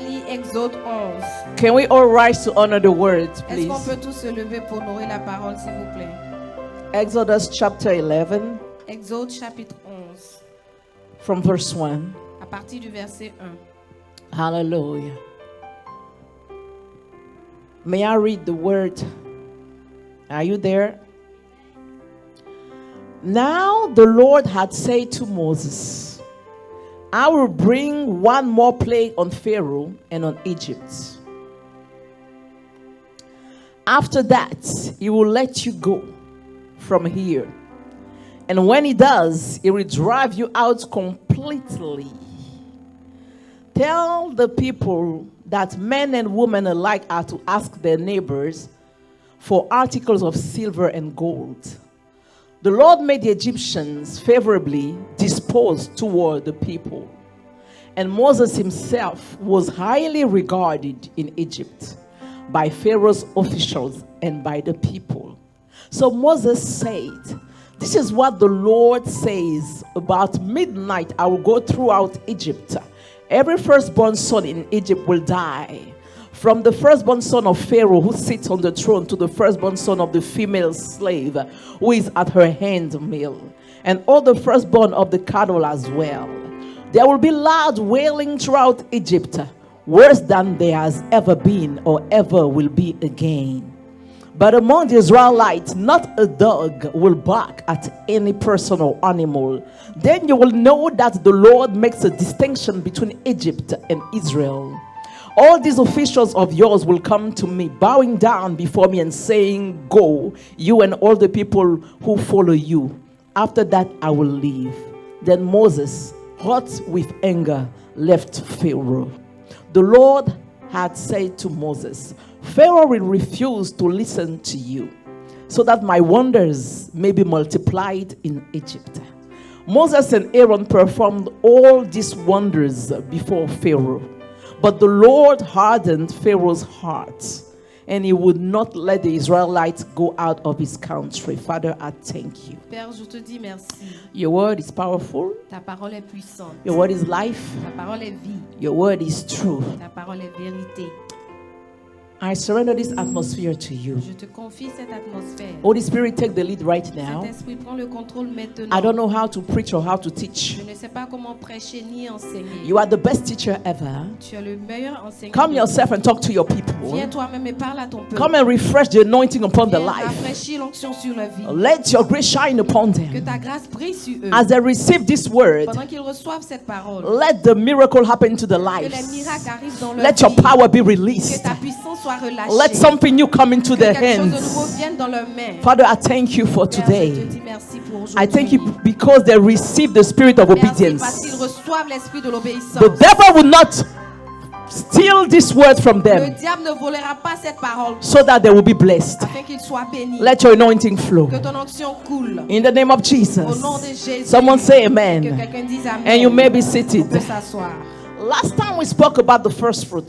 lire Exode 11. Can we all rise to honor the word, Est-ce qu'on please? peut tous se lever pour honorer la parole, s'il vous plaît? Exodus chapter 11, Exode chapitre 11, from verse 1. à partir du verset 1. Hallelujah. May I read the word? Are you there? Now the Lord had said to Moses, I will bring one more plague on Pharaoh and on Egypt. After that, he will let you go from here. And when he does, he will drive you out completely. Tell the people that men and women alike are to ask their neighbors for articles of silver and gold. The Lord made the Egyptians favorably disposed toward the people. And Moses himself was highly regarded in Egypt by Pharaoh's officials and by the people. So Moses said, this is what the Lord says, about midnight I will go throughout Egypt. Every firstborn son in Egypt will die. From the firstborn son of Pharaoh who sits on the throne to the firstborn son of the female slave who is at her handmill, and all the firstborn of the cattle as well. There will be loud wailing throughout Egypt, worse than there has ever been or ever will be again. But among the Israelites, not a dog will bark at any person or animal. Then you will know that the Lord makes a distinction between Egypt and Israel. All these officials of yours will come to me, bowing down before me and saying, go, you and all the people who follow you. After that, I will leave. Then Moses, hot with anger, left Pharaoh. The Lord had said to Moses, Pharaoh will refuse to listen to you, so that my wonders may be multiplied in Egypt. Moses and Aaron performed all these wonders before Pharaoh. But the Lord hardened Pharaoh's heart, and he would not let the Israelites go out of his country. Father, I thank you. Père, je te dis merci. Your word is powerful. Ta parole est puissante. Your word is life. Ta parole est vie. Your word is true. Ta parole est vérité. I surrender this atmosphere to you. Je te confie cette atmosphère. Holy Spirit, take the lead right now. Saint-Esprit, prends le contrôle maintenant. I don't know how to preach or how to teach. Je ne sais pas comment prêcher ni enseigner. You are the best teacher ever. Tu es le meilleur enseignant. Come yourself and talk to your people. Viens toi-même et parle à ton peuple. Come and refresh the anointing upon the Viens life. rafraîchir l'onction sur la vie. Let your grace shine upon Que them. ta grâce brille sur eux. As they receive this word, Pendant qu'ils reçoivent cette parole. let the miracle happen to the Que les lives. miracles arrivent dans leur Let vie. your power be Que released. ta puissance soit relâchée. Let something new come into Que their quelque chose de nouveau hands. vienne dans leurs mains. Father, I thank you for Père, je te today. dis merci pour I thank you aujourd'hui. because they receive the spirit of Merci parce qu'ils obedience. reçoivent l'esprit de l'obéissance. The devil will not steal this word from Le them diable ne volera pas cette parole so that they will be blessed. afin qu'il soit béni. Let your anointing flow. Que ton onction coule. In the name of Au Jesus. nom de Jésus. Someone say Que amen. quelqu'un dise amen. And you may be On seated. peut s'asseoir. Last time we spoke about the first fruits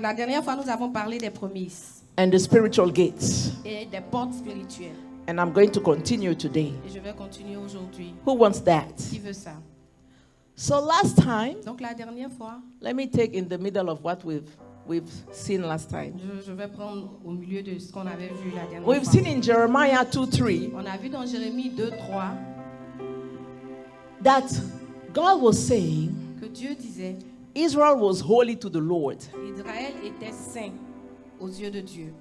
La dernière fois, nous avons parlé des prémices and the spiritual gates. et des portes spirituelles. And I'm going to continue today. Et je vais continuer aujourd'hui. Who wants that? Qui veut ça? So last time, Donc la dernière fois, let me take in the middle of what we've seen last time. je vais prendre au milieu de ce qu'on avait vu la dernière We've fois. seen in Jeremiah 2:3 On a vu dans Jérémie 2:3 that God was saying que Dieu disait Israel was holy to the Lord, Israël était saint aux yeux de Dieu,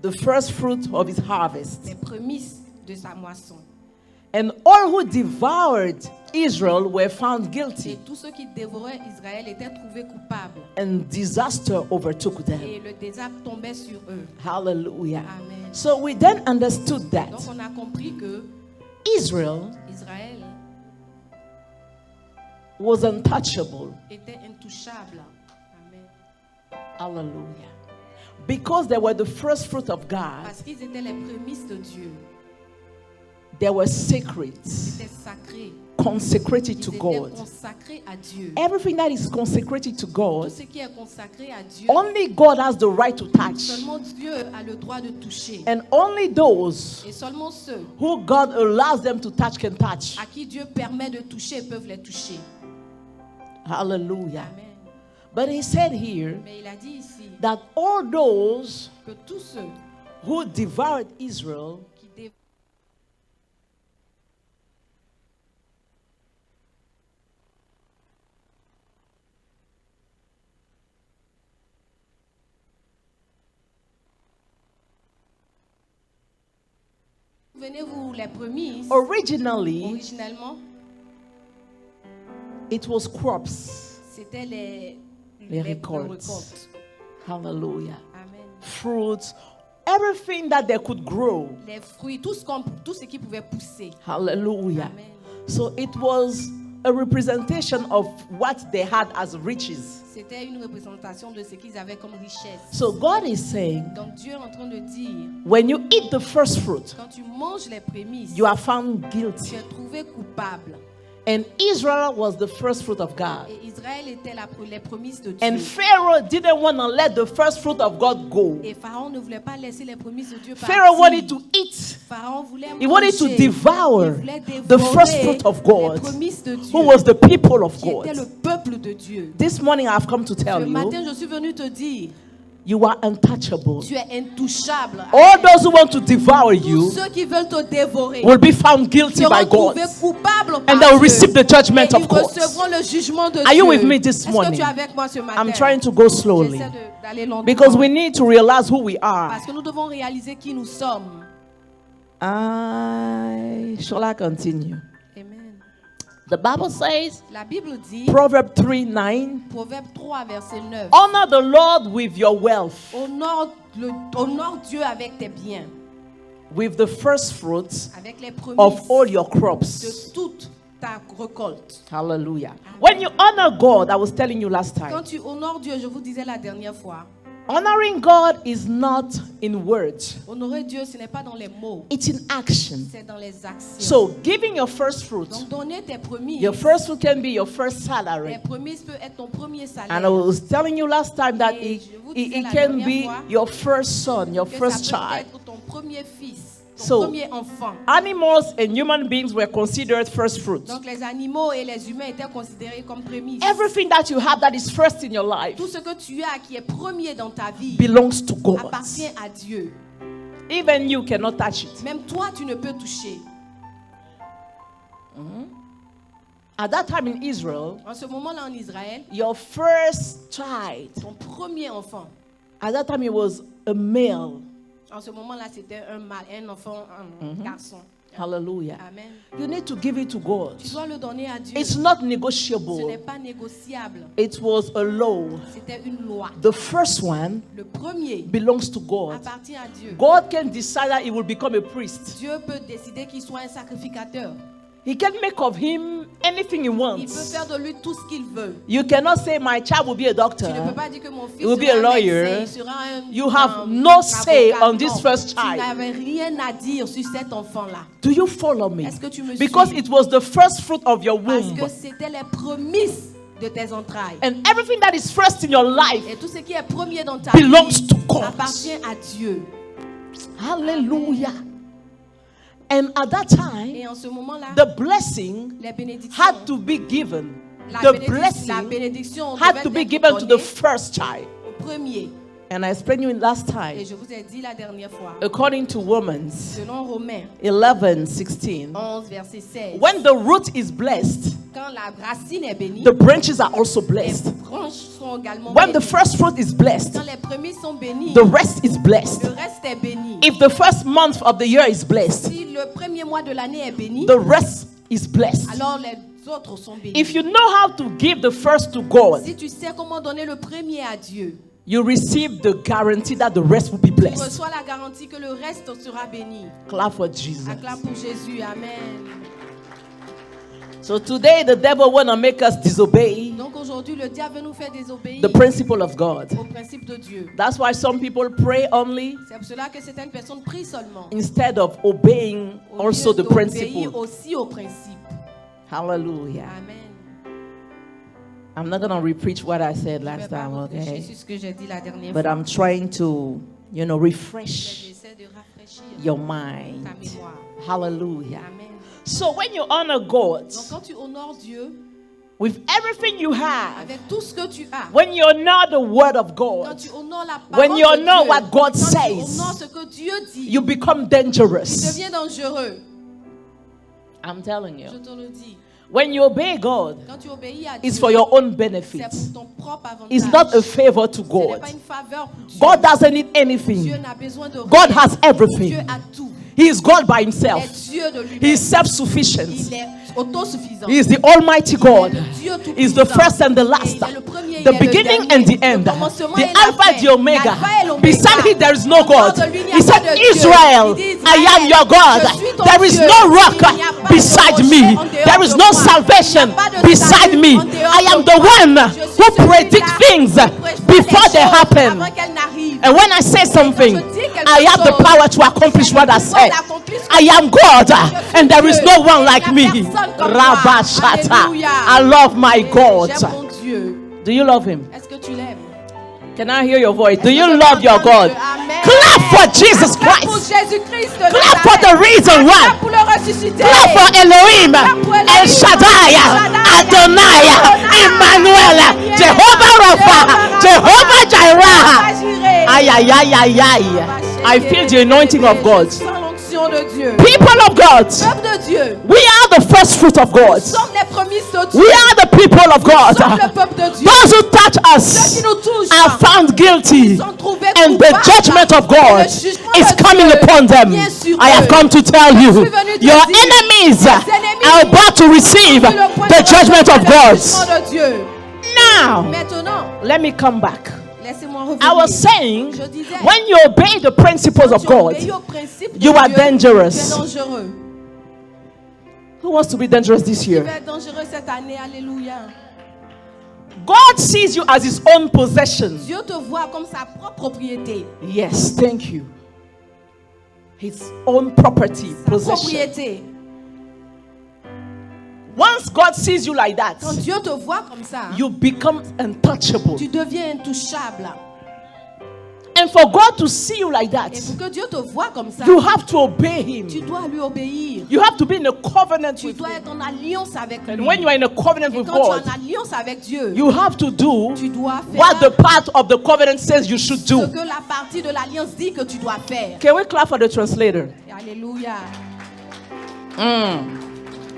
the first fruit of his harvest. les prémices de sa moisson. And all who devoured Israel were found Et guilty, tous ceux qui dévoraient Israël étaient trouvés coupables. and disaster overtook them. Et le désastre tombait sur eux. Hallelujah. Amen. So we then understood that Donc on a compris que Israel Israël was untouchable. était intouchable. Amen. Hallelujah. Because they were the first fruit of God, Parce qu'ils étaient les prémices de Dieu. they were sacred, Ils étaient sacrés. consecrated Ils to étaient God. consacrés à Dieu. Everything that is consecrated to Tout God, ce qui est consacré à Dieu, only God has the right to touch. seulement Dieu a le droit de toucher. And only those Et seulement ceux who God allows them to touch can touch. à qui Dieu permet de toucher peuvent les toucher. Hallelujah. Amen. But he said here Mais il a dit ici that all those que tous ceux who devoured Israel qui dévorent Souvenez-vous, les prémices, originally originellement, it was crops, c'était les les récoltes. Hallelujah. Amen. Fruits, everything that they could grow. Les fruits, tout ce qui pouvait pousser. Hallelujah. Amen. So it was a representation of what they had as riches. C'était une représentation de ce qu'ils avaient comme richesse. So God is saying, Donc Dieu est en train de dire, when you eat the first fruit, quand tu manges les prémices, you are found tu guilty. es trouvé coupable. And Israel was the first fruit of God. Et Israël était les prémices de Dieu. And Pharaoh didn't want to let the first fruit of God go. Et Pharaon ne voulait pas laisser les prémices de Dieu Pharaoh partir. wanted to eat. Pharaon voulait He wanted to manger. devour Il voulait the dévorer first fruit of God, les prémices de Dieu, who was the people of qui était le God. peuple de Dieu. This morning I've come to tell Ce you, matin, je suis venu te dire, you are untouchable. tu es intouchable. All those who want to devour Tous you ceux qui veulent te dévorer will be found guilty by seront God. trouvés coupables And par they will Dieu. receive the judgment Et of ils God. recevront le jugement de Are Dieu. you with me this Est-ce que morning? tu es avec moi ce matin? I'm trying to go slowly J'essaie d'aller lentement. because we need to realize who we are. Parce que nous devons réaliser qui nous sommes. Shall I continue? Amen. The Bible says, La Bible dit, Proverbs 3:9, Proverbe 3, verset 9. honor the Lord with your wealth, Honore Dieu avec tes biens, with the first fruits avec les prémices of all your crops. de toute ta récolte. Hallelujah. When you honor God, I was telling you last Quand time, tu honores Dieu, je vous disais la dernière fois, honoring God is not in words, honorer Dieu, ce n'est pas dans les mots, it's in action. c'est dans les actions. So, giving your first fruit, Donc donner tes prémices. your first fruit can be your first Les salary. prémices peuvent être ton premier salaire. And I was telling you last time that Et it, je vous it, disais it la can dernière be fois your first son, your que first ça peut child. être ton premier fils, ton So- premier enfant. Animals and human beings were considered first fruits. Donc les animaux et les humains étaient considérés comme prémices. Everything that you have that is first in your life Tout ce que tu as qui est premier dans ta vie belongs to God. appartient à Dieu. Even you cannot touch it. Même toi, tu ne peux toucher. At that time in Israel, En ce moment-là en Israël, your first child, ton premier enfant, at that time it was a male. en ce moment-là, c'était un mâle, un enfant, un garçon. Hallelujah. Amen. You need to give it to God. Tu dois le donner à Dieu. It's not Ce n'est negotiable. pas négociable. It was a law. C'était une loi. The first one Le premier belongs to God. appartient à Dieu. God can decide that he will become a priest. Dieu peut décider qu'il soit un sacrificateur. He can make of him anything he Il peut wants. faire de lui tout ce qu'il veut. You cannot say my child will be a Tu ne peux doctor. pas dire que mon fils He will be sera a un lawyer. médecin, il sera un, You have un no say avocat. on this Non, first tu child. n'avais rien à dire sur cet enfant-là. Do you follow me? Est-ce que tu me Because suis? it was the first fruit of your Parce womb. que c'était les prémices de tes entrailles. And everything that is first in your life Et tout ce qui est premier dans ta belongs vie to God. appartient à Dieu. Hallelujah. And at that time, Et en ce moment-là, the blessing les bénédictions, had to be given. la The la blessing bénédiction had to devait be être given to the donnée first child. au premier. And I explained you last Et time. je vous ai dit la dernière fois, According to Romans selon Romains 11:16, 11, verset 16, when the root is blessed, quand la racine est bénie, the branches are also les blessed. branches sont également When the bénies. first fruit is blessed, Quand les prémices sont bénies, the rest is blessed. le reste est béni. If the first month of the year is blessed, Si le premier mois de l'année est béni, the rest is blessed. alors les autres sont bénis. If you know how to give the first to God, Si tu sais comment donner le premier à Dieu, you receive the guarantee that the rest will be tu blessed. reçois la garantie que le reste sera béni. Clap for Jesus. Acclame pour Jésus. Amen. So today the devil want to make us disobey Donc aujourd'hui, le diable veut nous faire désobéir the principle of God. au principe de Dieu. That's why some people pray only C'est pour cela que certaines personnes prient seulement. instead of obeying Au also lieu the d'obéir principle. aussi au principe. Hallelujah. Amen. I'm not going to repreach what I said Je ne vais last pas time, reprêcher okay? sur ce que j'ai dit la dernière But fois. I'm trying to, Mais refresh j'essaie de rafraîchir your ta mind. mémoire. Hallelujah. Amen. So when you honor God, Donc quand tu honores Dieu, with everything you have, avec tout ce que tu as, when you honor the word of quand God, tu honores la when parole you de honor Dieu, what God quand tu says, honores ce que Dieu dit, you become tu dangerous. deviens dangereux. I'm telling Je you. te le dis. When you obey God, Quand tu obéis à it's Dieu, for your own c'est benefit. pour ton propre avantage. It's not a favor to Ce n'est God. pas une faveur pour Dieu. God doesn't need Dieu anything. n'a besoin de God rien. has everything. Dieu a tout. He is God by Il himself. est Dieu de lui-même. He is self-sufficient. Il est autosuffisant. He is the Almighty God. Il est le Dieu tout-puissant. He is the first and the last, Et il est le premier, the il est le beginning dernier, and the le end, commencement the et la Alpha, fin, the Omega. l'alpha et l'oméga. Beside him there is no En dehors God. de lui, il n'y a He pas said, de Dieu. Israel, Il dit, I am your God. je suis ton There is Dieu. no rock Il n'y a pas de beside rocher me. en dehors There is de no moi. salvation Il n'y a pas de beside salut me. en dehors I am de the moi. one Je suis who celui-là predicts things qui prévoit before les they choses happen. avant qu'elles n'arrivent. And when I say something, I have the power to accomplish what I said. I am God, and there is no one like me. Rabashata. I love my God. J'aime mon Dieu. Do you love him? Est-ce que tu l'aimes? Can I hear your voice? Do Est-ce you que tu love your entends God? Dieu? Amen. Clap for Jesus Clap pour Christ. Jésus-Christ de Clap for the Nazareth. reason why. Clap pour le ressuscité. Clap for Elohim, pour Elohim, El Shaddai, Adonai, Emmanuel, Jehovah Rapha, Jehovah Jireh. Ay, ay, ay, ay, ay. I feel the anointing of God. Je sens l'onction de Dieu. People of God, Peuple de Dieu. we are the first fruit of God. Nous sommes les premiers sauts. We are the people of Nous sommes God. le peuple de Dieu. Those who touch Ceux us qui nous touchent are found guilty, sont trouvés and the coupables. judgment of Et God le jugement is de coming Dieu upon them. vient sur I have eux. come to tell you, suis venu te your dire, enemies ennemis are about to receive sur le point the de judgment of recevoir le God. jugement de Dieu. Now, Maintenant, let me come back. laissez-moi I was revenir. saying, Je disais, when you obey the principles of tu God, obéis au principe de you are Dieu, dangerous. tu es dangereux. who wants to be dangerous this Tu year? vas être dangereux cette année. Alléluia. God sees you as his own possession. Dieu te voit comme sa propre propriété. Yes, thank you. His own property, Sa possession. propriété. Once God sees you like that, Quand Dieu te voit comme ça, you become untouchable. tu deviens intouchable. And for God to see you like that, Et pour que Dieu te voit comme ça, you have to obey him. tu dois lui obéir. You have to be in a covenant Tu with dois him. être en alliance avec lui. And when you are in a covenant Et with quand tu es God, en alliance avec Dieu, you have to do tu dois faire what the part of the covenant says you should ce do. que la partie de l'alliance dit que tu dois faire. Can we clap for the translator? Alléluia.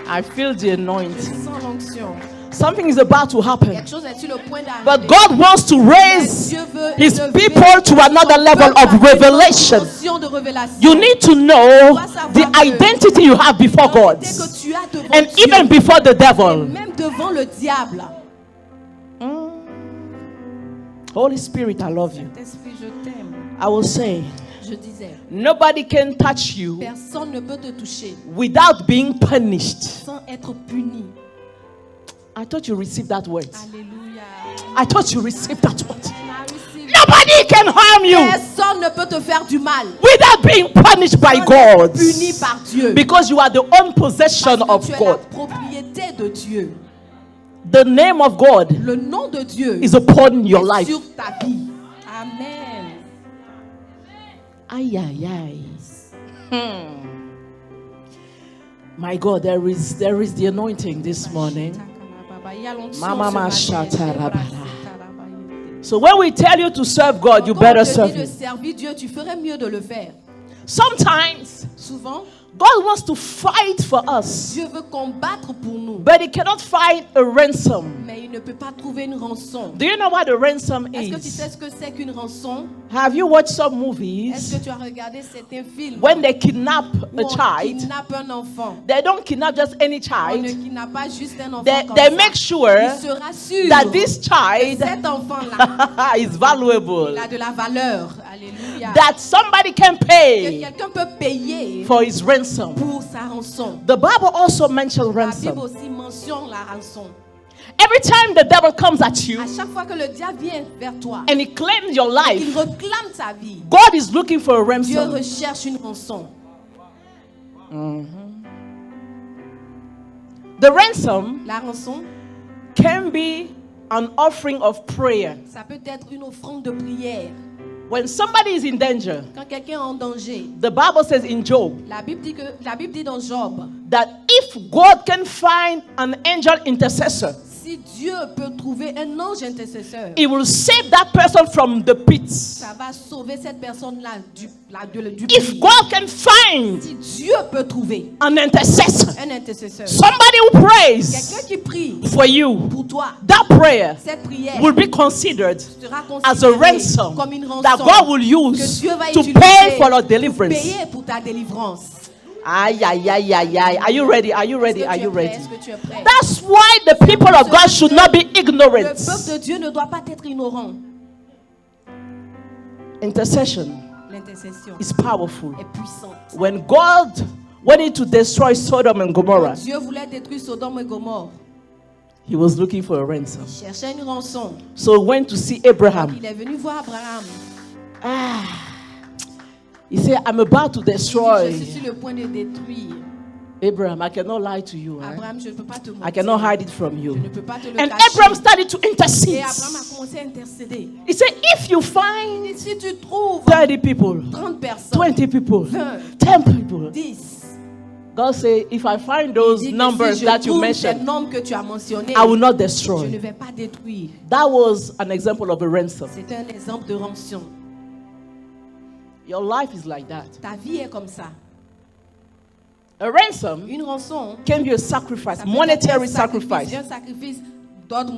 I feel the Je anointing. sens l'onction. Something is about to happen. Quelque chose est sur le point d'arriver. But God wants to raise Dieu veut his élever people to another son level peuple à of une autre revelation. dimension de révélation. You need to know the identity you have before God L'identité que tu as devant and Dieu, even before the et devil. même devant le diable. Holy Spirit, I love you. Saint-Esprit, je t'aime. I will say, Je disais, nobody can touch you personne ne peut te toucher without being punished. sans être puni. I thought you received that word. Alléluia. I thought you received that word. I receive. Nobody can harm you Personne ne peut te faire du mal. without being punished by Sans God. être puni par Dieu. Because you are the own possession Parce que of tu es God. la propriété de Dieu. The name of God Le nom de Dieu is upon your est life. sur ta vie. Amen. Ay, ay, ay. My God, there is the anointing this morning. Il y a l'onction Mama ce matin. Shata Rabara. So when we tell you to serve God, you Quand better on te dit serve de Him. servir Dieu, tu ferais mieux de le faire. Sometimes Souvent, God wants to fight for us, Dieu veut combattre pour nous, but He cannot fight a ransom. mais il ne peut pas trouver une rançon. Do you know what a ransom Est-ce que tu sais is? ce que c'est qu'une rançon? Have you watched some Est-ce movies que tu as regardé certains films when they kidnap où a on child? kidnappe un enfant? They don't kidnap just any On ne child. kidnappe pas juste un enfant They, comme they ça. make sure Il se rassure that this que child cet enfant-là, is valuable, il a de la valeur. Alléluia. that somebody can Que pay quelqu'un peut payer for his ransom. pour sa rançon. The Bible also mentions La Bible ransom. aussi mentionne la rançon. Every time the devil comes at you À chaque fois que le diable vient vers toi, and he claims your il life, réclame ta vie. God is looking for a Dieu ransom. recherche une rançon. The ransom La rançon, can be an offering of prayer. ça peut être une offrande de prière. When somebody is in danger, Quand quelqu'un est en danger, the Bible says in Job la Bible dit dans Job, that if God can find an angel intercessor si Si Dieu peut trouver un ange intercesseur, He will save that person from the pits. ça va sauver cette personne-là du If puits. God can find Si Dieu peut trouver an intercessor, un intercesseur, somebody who prays quelqu'un qui prie for you, pour toi, that prayer cette prière will be considered sera as a considérée ransom comme une rançon that God will que use Dieu va to utiliser pay for your pour deliverance. payer pour ta délivrance. Aye, aye, aye, aye, aye. Are you ready? Are you ready? Est-ce Are que tu you es prêt? ready? Est-ce que tu es prêt? That's why the people of God should not be Le ignorant. peuple de Dieu ne doit pas être ignorant. Intercession L'intercession is powerful. est puissante. When God wanted to destroy Sodom and Gomorrah, Dieu voulait détruire Sodome et Gomorrhe. He was looking for a ransom. Il cherchait une rançon. So he went to see Abraham. Il est venu voir Abraham. He said, I'm about to Il dit, je destroy. suis sur le point de détruire. Abraham, I cannot lie to you. Abraham, je ne peux pas te mentir. I cannot hide it from Je you. ne peux pas te le And cacher. Abraham started to Et intercede. Abraham a commencé à intercéder. He said, if you find Et si tu trouves 30 people, 30 personnes, 20 people, 20, 10 people, 10, God said, if I find il those dit que numbers si je that you trouve ces mentioned, nombres que tu as mentionnés, I will not je destroy. ne vais pas détruire. That was an example of a ransom. C'est un exemple de rançon. Your life is like that. Ta vie est comme ça. A ransom Une rançon, can be a sacrifice, ça peut monetary être sacrifice. un sacrifice d'ordre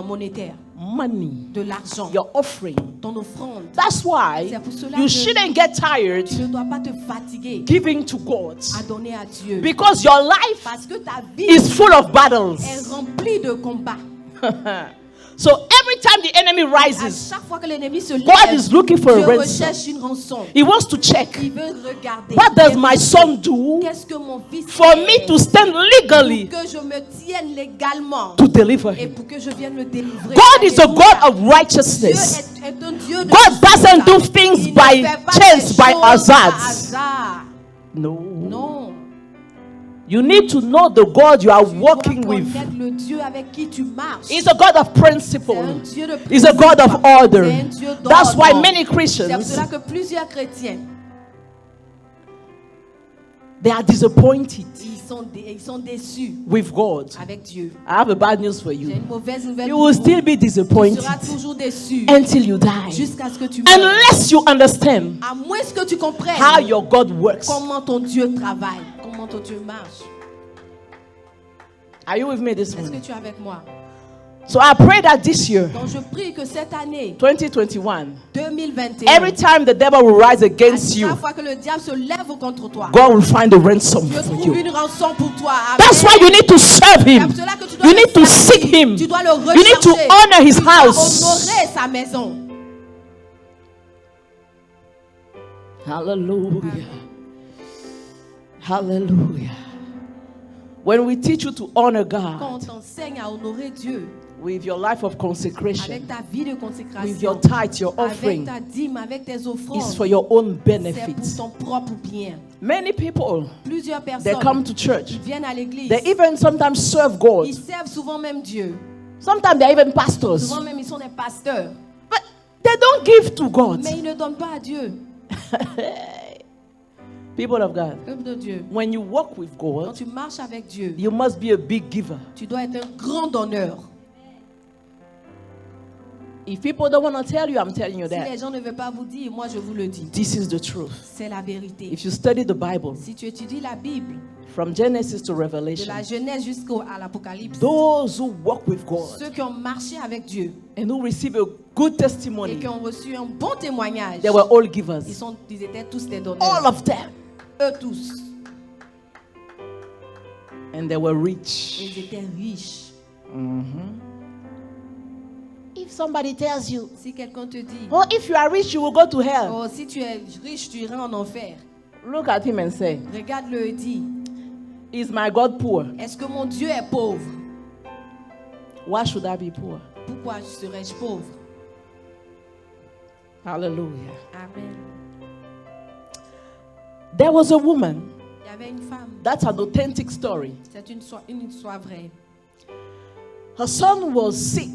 monétaire, Money, de l'argent, your offering. ton offrande. That's why C'est pour cela you que shouldn't get tired tu ne dois pas te fatiguer giving to God. à donner à Dieu. Because your life Parce que ta vie is full of battles. est remplie de combats. So every time the enemy À rises, chaque fois que l'ennemi se lève, God is looking for Dieu a ransom. recherche une rançon. He wants to check, Il veut regarder. what does my son do Qu'est-ce que mon fils for fait me to stand legally pour que je me tienne légalement to deliver et him? pour que je vienne le délivrer. God is a Alléluia. God of Dieu righteousness. est un Dieu de God doesn't do justice. things Il by ne fait pas chance, des by choses par hazards. hasard. No. Non. You need to know the God you are Tu dois working with. connaître le Dieu avec qui tu marches. He's a God of C'est un principle. Dieu de He's a God of principe. order. C'est un Dieu d'ordre. That's why many C'est pour Christians, cela que plusieurs chrétiens, they are disappointed ils sont déçus with God. avec Dieu. I have a bad news for J'ai you. une mauvaise nouvelle You pour will vous. still be Tu disappointed seras toujours déçu until you die. jusqu'à ce que tu meurs. Unless you understand À moins que tu comprennes how your God works. comment ton Dieu travaille, comment ton Dieu marche. Are you with me this Est-ce que morning? tu es avec moi? So I pray that this year, Donc je prie que cette année 2021, 2021, every time the devil will rise against à you, chaque fois que le diable se lève contre toi, God will find a ransom Dieu for trouve you. une rançon pour toi. Amen. That's why you need to serve C'est him. pour cela que tu dois You le need to servir. seek him. Tu dois le You need to rechercher. honor his Tu dois house. honorer sa maison. Hallelujah. Hallelujah. When we teach you to honor Quand on God t'enseigne à honorer Dieu with your life of consecration, avec ta vie de with consécration, your tithe, your avec offering, ta dîme, avec tes is offrandes, for your own c'est pour benefit. ton propre bien. Many people, Plusieurs they come personnes to church. viennent à l'église. They even sometimes serve God. Ils servent souvent même Dieu. Sometimes they're even pastors. Souvent même ils sont des pasteurs. But they don't give to God. Mais ils ne donnent pas à Dieu. People of God, Peuple de Dieu. when you walk with Quand God, tu marches avec Dieu, you must be a big giver. tu dois être un grand donneur. If people don't want to tell you, I'm telling you Si les that. gens ne veulent pas vous dire, moi je vous le dis. This is the truth. C'est la vérité. If you study the Bible Si tu étudies la Bible, from Genesis to de Revelation, la Genèse jusqu'à l'Apocalypse, those who walk with God ceux qui ont marché avec Dieu and who receive a good et testimony, qui ont reçu un bon témoignage, they were all givers. ils étaient tous des donneurs. All of them. Eux tous. And they were Ils rich. étaient riches. If somebody tells you, Si quelqu'un te dit, oh, if you are rich, you will go to hell. oh, si tu es riche, tu iras en enfer. Look at him and say, Regarde-le et dis, is my God poor? est-ce que mon Dieu est pauvre? Why should I be poor? Pourquoi serais-je pauvre? Hallelujah. Amen. There was a woman. Il y avait une femme. That's an authentic story. C'est une histoire vraie. Her son was sick,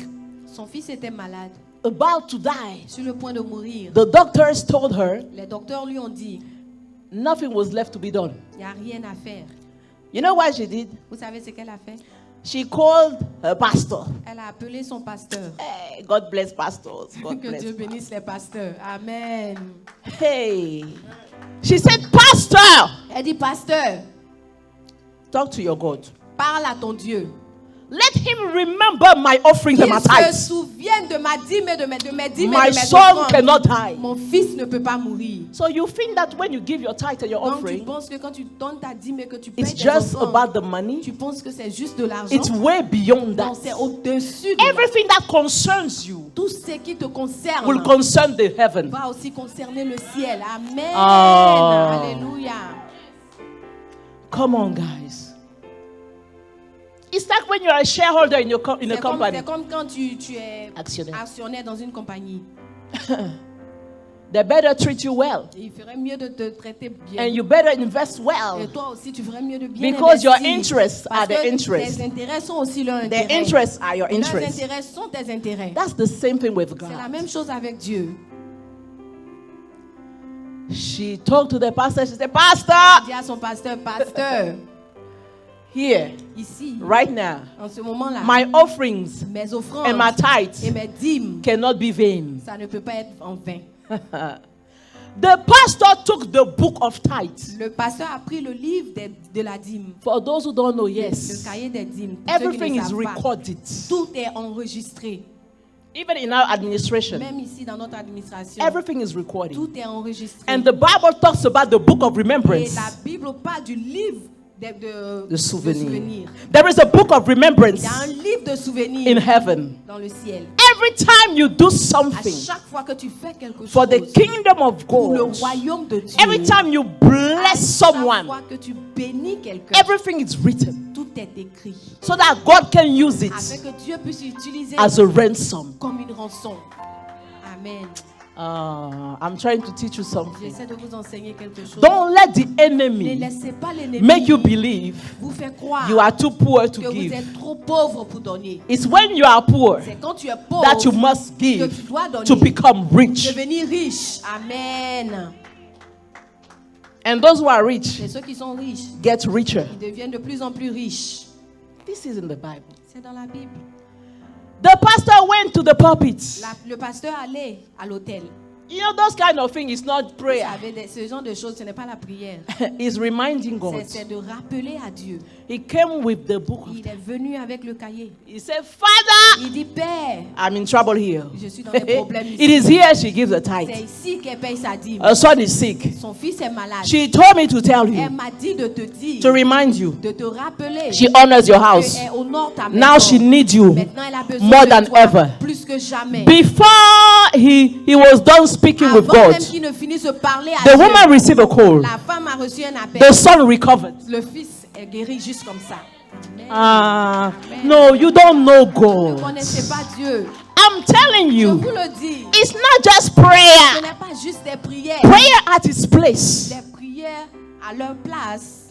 Son fils était malade, about to die. sur le point de mourir. The doctors told her Les docteurs lui ont dit, nothing was left to be done. il n'y a rien à faire. You know what she did? Vous savez ce qu'elle a fait? She called her pastor. Elle a appelé son pasteur. Hey, God bless pastors. God Que bless. Dieu bénisse les pasteurs. Amen. Hey. She said, Pastor, Elle dit, pasteur, talk to your God. parle à ton Dieu. Let him remember my offerings and my Qu'il se tithes. souvienne de ma dîme et de mes dîmes et de My mes son offrandes. cannot die. Mon fils ne peut pas mourir. So you think that when you give your tithe and your Donc tu offering, penses que quand tu donnes ta dîme et que tu payes it's tes just offrandes, about the money? tu penses que c'est juste de l'argent. It's way beyond Non, that. c'est au-dessus de Everything that concerns you tout ce qui te concerne. will concern the heaven. Va aussi concerner le ciel. Amen. Ah. Alléluia. Come on, guys. It's like when you're a shareholder in a company. C'est comme quand tu es Actionnaire. actionnaire dans une compagnie. They better treat you well. Et il ferait mieux de te traiter bien. And you better invest Et well. toi aussi, tu ferais mieux de bien Because investir. your interests are Parce the que interests. tes intérêts sont aussi leurs The intérêts. interests are your Leurs interests. intérêts sont tes intérêts. That's the same thing with C'est la God. même chose avec Dieu. She talked to the pastor. She said, Elle Pastor, dit à son pasteur, pasteur, here, ici, right now, en ce moment-là, my offerings mes offrandes and my et tithes mes dîmes, cannot be vain. ça ne peut pas être en vain. The pastor took the book of tithes. Le pasteur a pris le livre de la dîme, For those who don't know, le yes, cahier des dîmes. Pour ceux qui everything ne is savent pas, recorded. tout est enregistré. Even in our administration, Même ici dans notre administration, everything is recorded. tout est enregistré. And the Bible talks about the book of Et remembrance. la Bible parle du livre The souvenir. souvenirs. There is a book of remembrance Il y a un livre de souvenirs in heaven. dans le ciel. Every time you do À something chaque fois que tu fais quelque for the chose kingdom of pour le God, royaume de Dieu, every time you à bless chaque someone, fois que tu bénis quelqu'un, everything is written tout est écrit. so that God can use Afin it que Dieu puisse utiliser as a ransom. comme une rançon. Amen. I'm trying to teach you something. J'essaie de vous enseigner quelque chose. Don't let the Ne enemy laissez pas l'ennemi make you believe vous faire croire you are too poor to que vous give. êtes trop pauvre pour donner. It's when you are poor C'est quand tu es pauvre that you must que give tu dois donner to become pour rich. devenir riche. Amen. And those who are rich C'est ceux qui sont riches. get richer. Ils deviennent de plus en plus riches. This is in the Bible. C'est dans la Bible. The pastor went to the pulpit. Le pasteur allait à l'autel. You know, those kind of things is not Vous prayer. savez, ce genre de choses, ce n'est pas la prière. It's reminding God. C'est de rappeler à Dieu. He came with the book. Il est venu avec le cahier. He said, Father, Il dit, Père, I'm in trouble here. je suis dans des problèmes ici. It is here she gives the C'est tithe. ici qu'elle paye sa dîme. Her son is sick. Son fils est malade. She told me to tell Elle you, m'a dit de te dire, to remind you. de te rappeler She honors your house. qu'elle honore ta maison. Now she needs you Maintenant, elle a besoin more de than toi, ever. plus que jamais. Before he was done speaking with Avant God, même qu'il ne finisse de parler à the Dieu, woman received a call. la femme a reçu un appel. The son recovered. Le fils est guéri juste comme ça. Amen. No, you don't know Vous ne God. connaissez pas Dieu. I'm telling Je you, vous le dis. it's not just Ce prayer. n'est pas juste des prières. Prayer at its place. Des prières à leur place.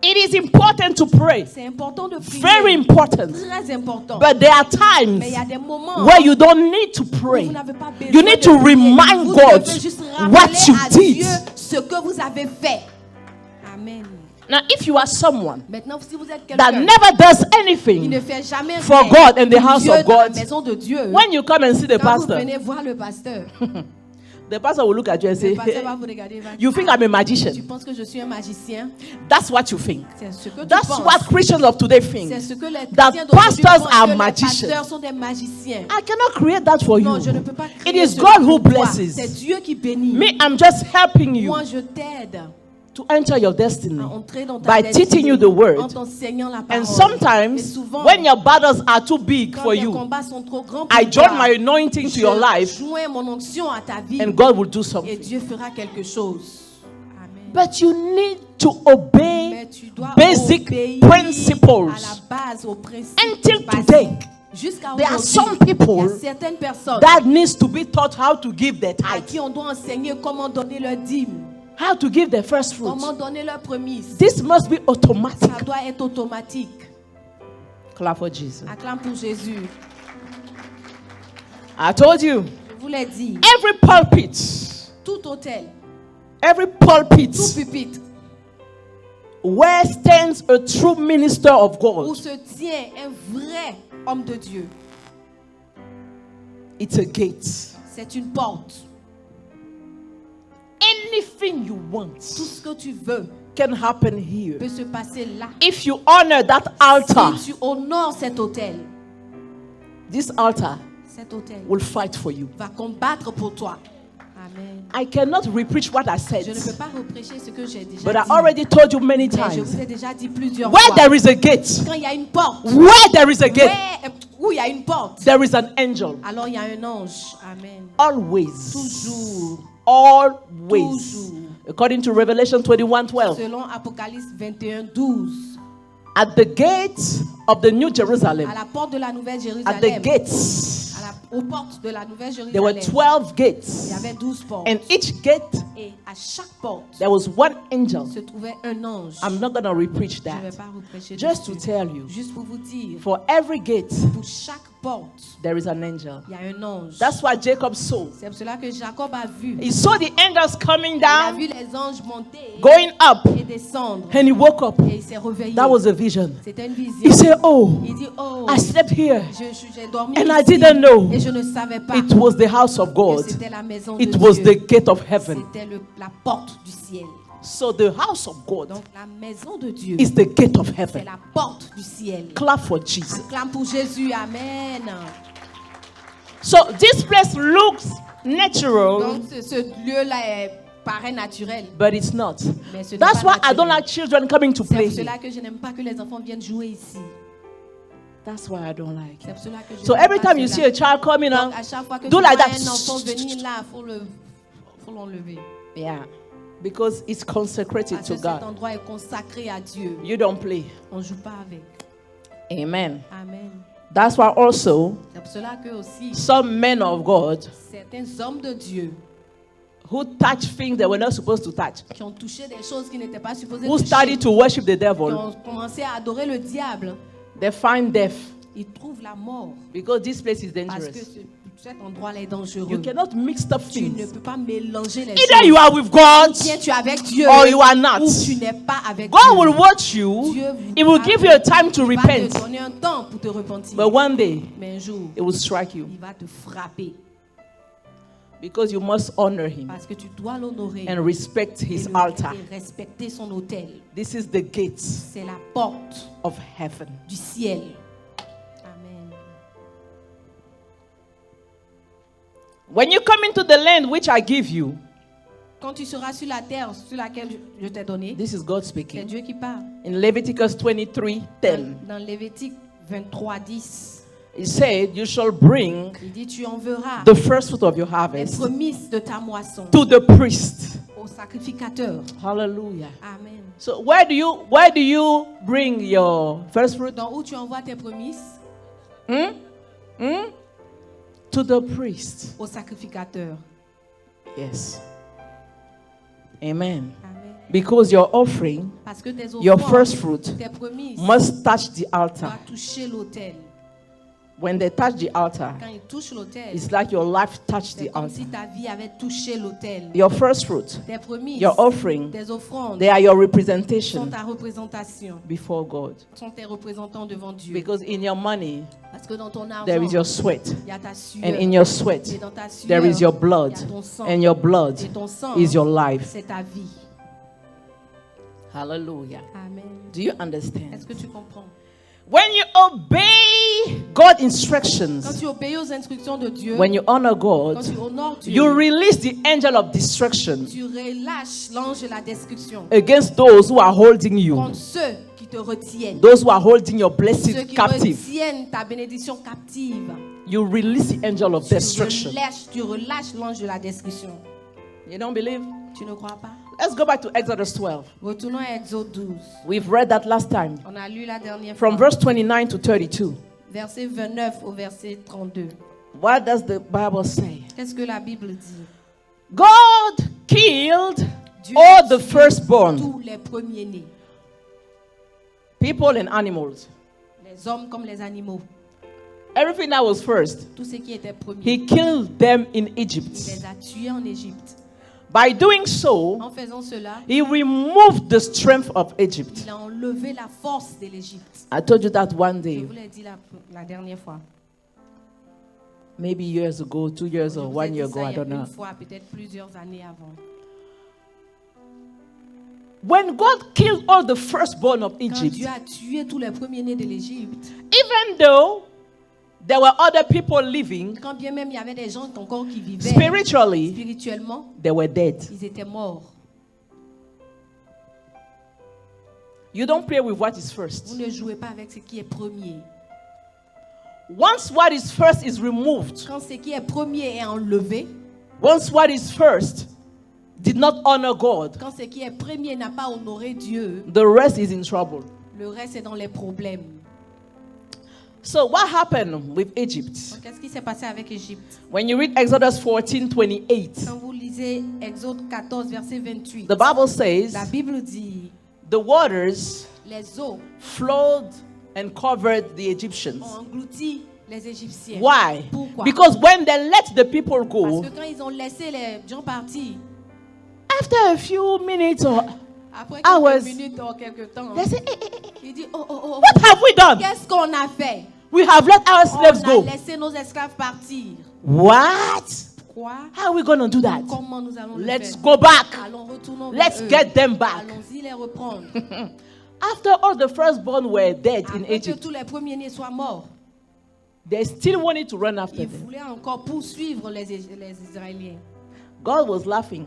It is important to pray. C'est important de prier. Very important. Très important. But there are times Mais il y a des moments where you don't need to où pray. vous n'avez pas besoin You need de to prier. remind Vous God devez juste what rappeler you à did. Dieu ce que vous avez fait. Amen. Now, if you are someone Maintenant, si vous êtes that quelqu'un never does qui anything, ne fait jamais for rien God and the pour house Dieu of dans la God, maison de Dieu, when you come and see the quand vous pastor, venez voir le pasteur, the pastor will look at you and le say, pasteur va vous regarder et va dire, you think I'm a tu magician? penses que je suis un magicien? That's what you think. C'est ce que tu That's penses. what Christians of today C'est think. ce que les That chrétiens d'aujourd'hui pastors pensent, are que les magicians. pasteurs sont des magiciens. I cannot create that for Non, you. je ne peux pas It créer is cela God who pour toi. blesses. C'est Dieu qui bénit. Me, I'm just helping you Moi, je t'aide to enter your destiny à entrer dans ta by destinée teaching you the en word. t'enseignant la parole. And Et sometimes, souvent, when your battles are too big quand for les you, combats sont trop grands pour I join toi, my anointing to your life, je joins mon onction à ta vie and God will do et something. Dieu fera quelque chose. Amen. But you need to obey Mais tu dois basic obéir principles. à la base, aux principes Until basiques. today, Jusqu'à there are aujourd'hui, some il y a people certaines personnes that needs to be taught how to give their à tithe, qui on doit enseigner comment donner leur dîme, how to give their first fruit. comment donner leur premise. This must be automatic. Ça doit être automatique. Clap for Jesus. Acclame pour Jésus. I told you, Je vous l'ai dit. every pulpit, Tout hôtel, every pulpit tout pupitre where stands a true minister of où God. se tient un vrai homme de Dieu. It's a gate. C'est une porte. Anything you want Tout ce que tu veux can happen here. peut se passer là. If you honor that altar, Si tu honores cet autel, this altar cet autel will fight for you. va combattre pour toi. Amen. I cannot repreach what I Je ne peux said, pas reprêcher ce que j'ai déjà but I dit. already told you many Mais je times. vous ai déjà dit plusieurs Where fois. there is a gate, Quand il y a une porte, where there is a gate, où il y a une porte, there is an angel. alors il y a un ange. Amen. Always. Toujours. Always. Toujours. According to Revelation 21:12. Selon Apocalypse 21:12, At the gate of the New Jerusalem, à la porte de la Nouvelle at Jérusalem, the gates, aux portes de la Nouvelle there were Jérusalem, 12 il y gates. avait 12 portes. And each gate, Et à chaque porte there was one angel. se trouvait un ange. I'm not going to repreach Je ne vais that. pas reprêcher Just to dessus. tell you, Juste pour vous dire, for every gate, pour chaque porte, there is an angel. il y a un ange. That's why Jacob saw. C'est pour cela que Jacob a vu. He saw the angels coming Il a down, vu les anges monter going up, et descendre. and he woke up. Et il s'est réveillé. That was a vision. C'était une vision. He said, Oh, Il dit, oh, I slept here, j'ai dormi and I ici, didn't know et je ne savais pas it was the house of que God. c'était la maison It de was Dieu. the gate of heaven. C'était la porte du ciel. So the house of God Donc la maison de Dieu, is the gate of c'est heaven. la porte du ciel. Clap for Jesus. Acclame pour Jésus, amen. So this place looks natural, Donc ce lieu-là paraît naturel. but it's not. Mais ce n'est That's pas why I don't naturel. like children coming to C'est play pour here. cela que je n'aime pas que les enfants viennent jouer ici. That's why I don't like C'est it. pour cela que je So n'aime every pas time you see cela. a child coming Donc on, à chaque fois que do tu like vois that. un enfant venir là, faut l'enlever. yeah, because it's consecrated Parce to que cet God. endroit est consacré à Dieu. You don't play. On ne joue pas avec. Amen. Amen. That's why also C'est pour cela que aussi some men of God certains hommes de Dieu who touch things they were not supposed to touch, qui ont touché des choses qui n'étaient pas supposées who toucher, started to worship the qui devil, ont commencé à adorer le diable, they find death ils trouvent la mort because this place is parce que dangerous. cet endroit-là est dangereux. You cannot mix up Tu ne things. peux pas mélanger les Either choses. you are with God Bien, tu es avec Dieu or you are not. ou tu n'es pas avec God Dieu. will watch you. Dieu He will give you a time to il va te repent. donner un temps pour te repentir. But one day, Mais un jour, it will strike you il va te frapper because you must honor Him parce que tu dois l'honorer and respect et, His altar. et respecter son autel. This is the gates C'est la porte of heaven. du ciel. Amen. When you come into the land which I give you, Quand tu seras sur la terre sur laquelle je t'ai donné, this is God c'est speaking. Dieu qui parle. In Leviticus 23:10, Dans Lévitique 23:10, it said, "You shall bring il dit tu enverras the first fruit of your les harvest prémices de ta moisson to the priest." au sacrificateur. Hallelujah. Amen. So where do you bring your first fruit? Dans où tu envoies tes prémices? To the priest. Au sacrificateur. Yes. Amen. Amen. Because your offering, Parce que tes your offrandes, first fruit, tes prémices must touch the altar. doivent toucher l'autel. When they touch the altar, Quand ils touchent l'autel, it's like your life touched c'est the comme altar. si ta vie avait touché l'autel. Your first fruit, Tes prémices, your offering, tes offrandes they are your sont representation ta représentation, before God. sont tes représentants devant Dieu. Because in your money, Parce que dans ton there is argent, your sweat. il y a ta sueur. And in your sweat, Et dans ta sueur, there is your blood. il y a ton sang. And your blood Et ton sang, is your life. c'est ta vie. Hallelujah. Amen. Do you Est-ce understand? que tu comprends? When you obey God's Quand instructions, tu obéis aux instructions de Dieu, when you honor quand God, tu honores Dieu, you release the angel of destruction tu relâches l'ange de la destruction against those who are holding you, contre ceux qui te retiennent. those who are holding your Ceux blessing qui captive. retiennent ta bénédiction captive. You release the angel of destruction. Tu relâches l'ange de la destruction. You don't believe? Tu ne crois pas? Let's go back to Exodus 12. Retournons à Exode 12. We've read that last time. On a lu la dernière From fois. verse 29 to 32. Verset 29 au verset 32. What does the Bible say? Qu'est-ce que la Bible dit? God killed Dieu all a the tué firstborn, tous les premiers-nés, people and animals. les hommes comme les animaux, Everything that was first. tout ce qui était premier. He killed them in Il Egypt. les a tués en Égypte. By doing so, En faisant cela, he removed the strength of Egypt. il a enlevé la force de l'Égypte. I told you that one Je day, vous l'ai dit la dernière fois. maybe years ago, 2 years Je or vous ai 1 dit year ça ago, I il y a don't know. une fois, peut-être plusieurs années avant. When God killed all the firstborn of Quand Egypt, Dieu a tué tous les premiers-nés de l'Égypte, even though there were other people living, quand bien même il y avait des gens encore qui vivaient, spiritually, spirituellement, they were dead. ils étaient morts. You don't play with what is Vous first. ne jouez pas avec ce qui est premier. Once what is first is removed, Quand ce qui est premier est enlevé, once what is first did not honor God, quand ce qui est premier n'a pas honoré Dieu, the rest is in trouble. le reste est dans les problèmes. So what happened with Egypt? Donc, qu'est-ce qui s'est passé avec l'Égypte? When you read Exodus 14:28, Quand vous lisez Exode 14, verset 28, the Bible says la Bible dit, the waters les eaux flowed and covered the Egyptians. ont englouti les Égyptiens. Why? Pourquoi? Because when they let the people Parce go, que quand ils ont laissé les gens partir, after a few minutes or après hours, quelques minutes ou quelques temps, they say, il dit, oh, oh, oh, what have we done? qu'est-ce qu'on a fait? We have let our slaves On a go. laissé nos esclaves partir. What? Quoi? How are we going to do that? Comment nous allons le Let's faire? go back. Allons, retournons Let's vers eux. get them back. Allons-y les reprendre. After all the firstborn were dead in Après que Egypt, tous les premiers-nés soient morts, they still wanted to run after ils them. voulaient encore poursuivre les Israéliens. God was laughing.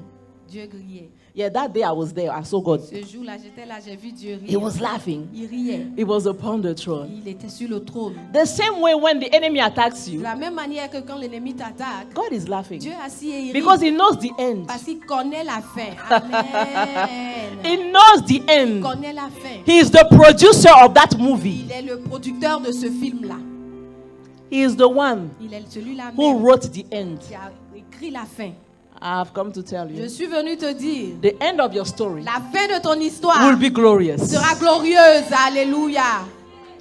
Dieu riait. Yeah, that day I was there. I saw God. Ce jour-là, j'étais là, j'ai vu Dieu He rire. was laughing. Il riait. He was upon the throne. Il était sur le trône. The same way when the enemy attacks De you, la même manière que quand l'ennemi t'attaque, God is laughing. Dieu est assis et il Because rit. he knows the end. Parce qu'il connaît la fin. Amen. He knows the Il end. connaît la fin. He is the producer of that movie. Il est le producteur de ce film-là. He is the one Il est celui-là who même wrote the end. qui a écrit la fin. I have come to tell Je you. suis venu te dire, The end of your story la fin de ton histoire will be glorious. sera glorieuse. Alléluia.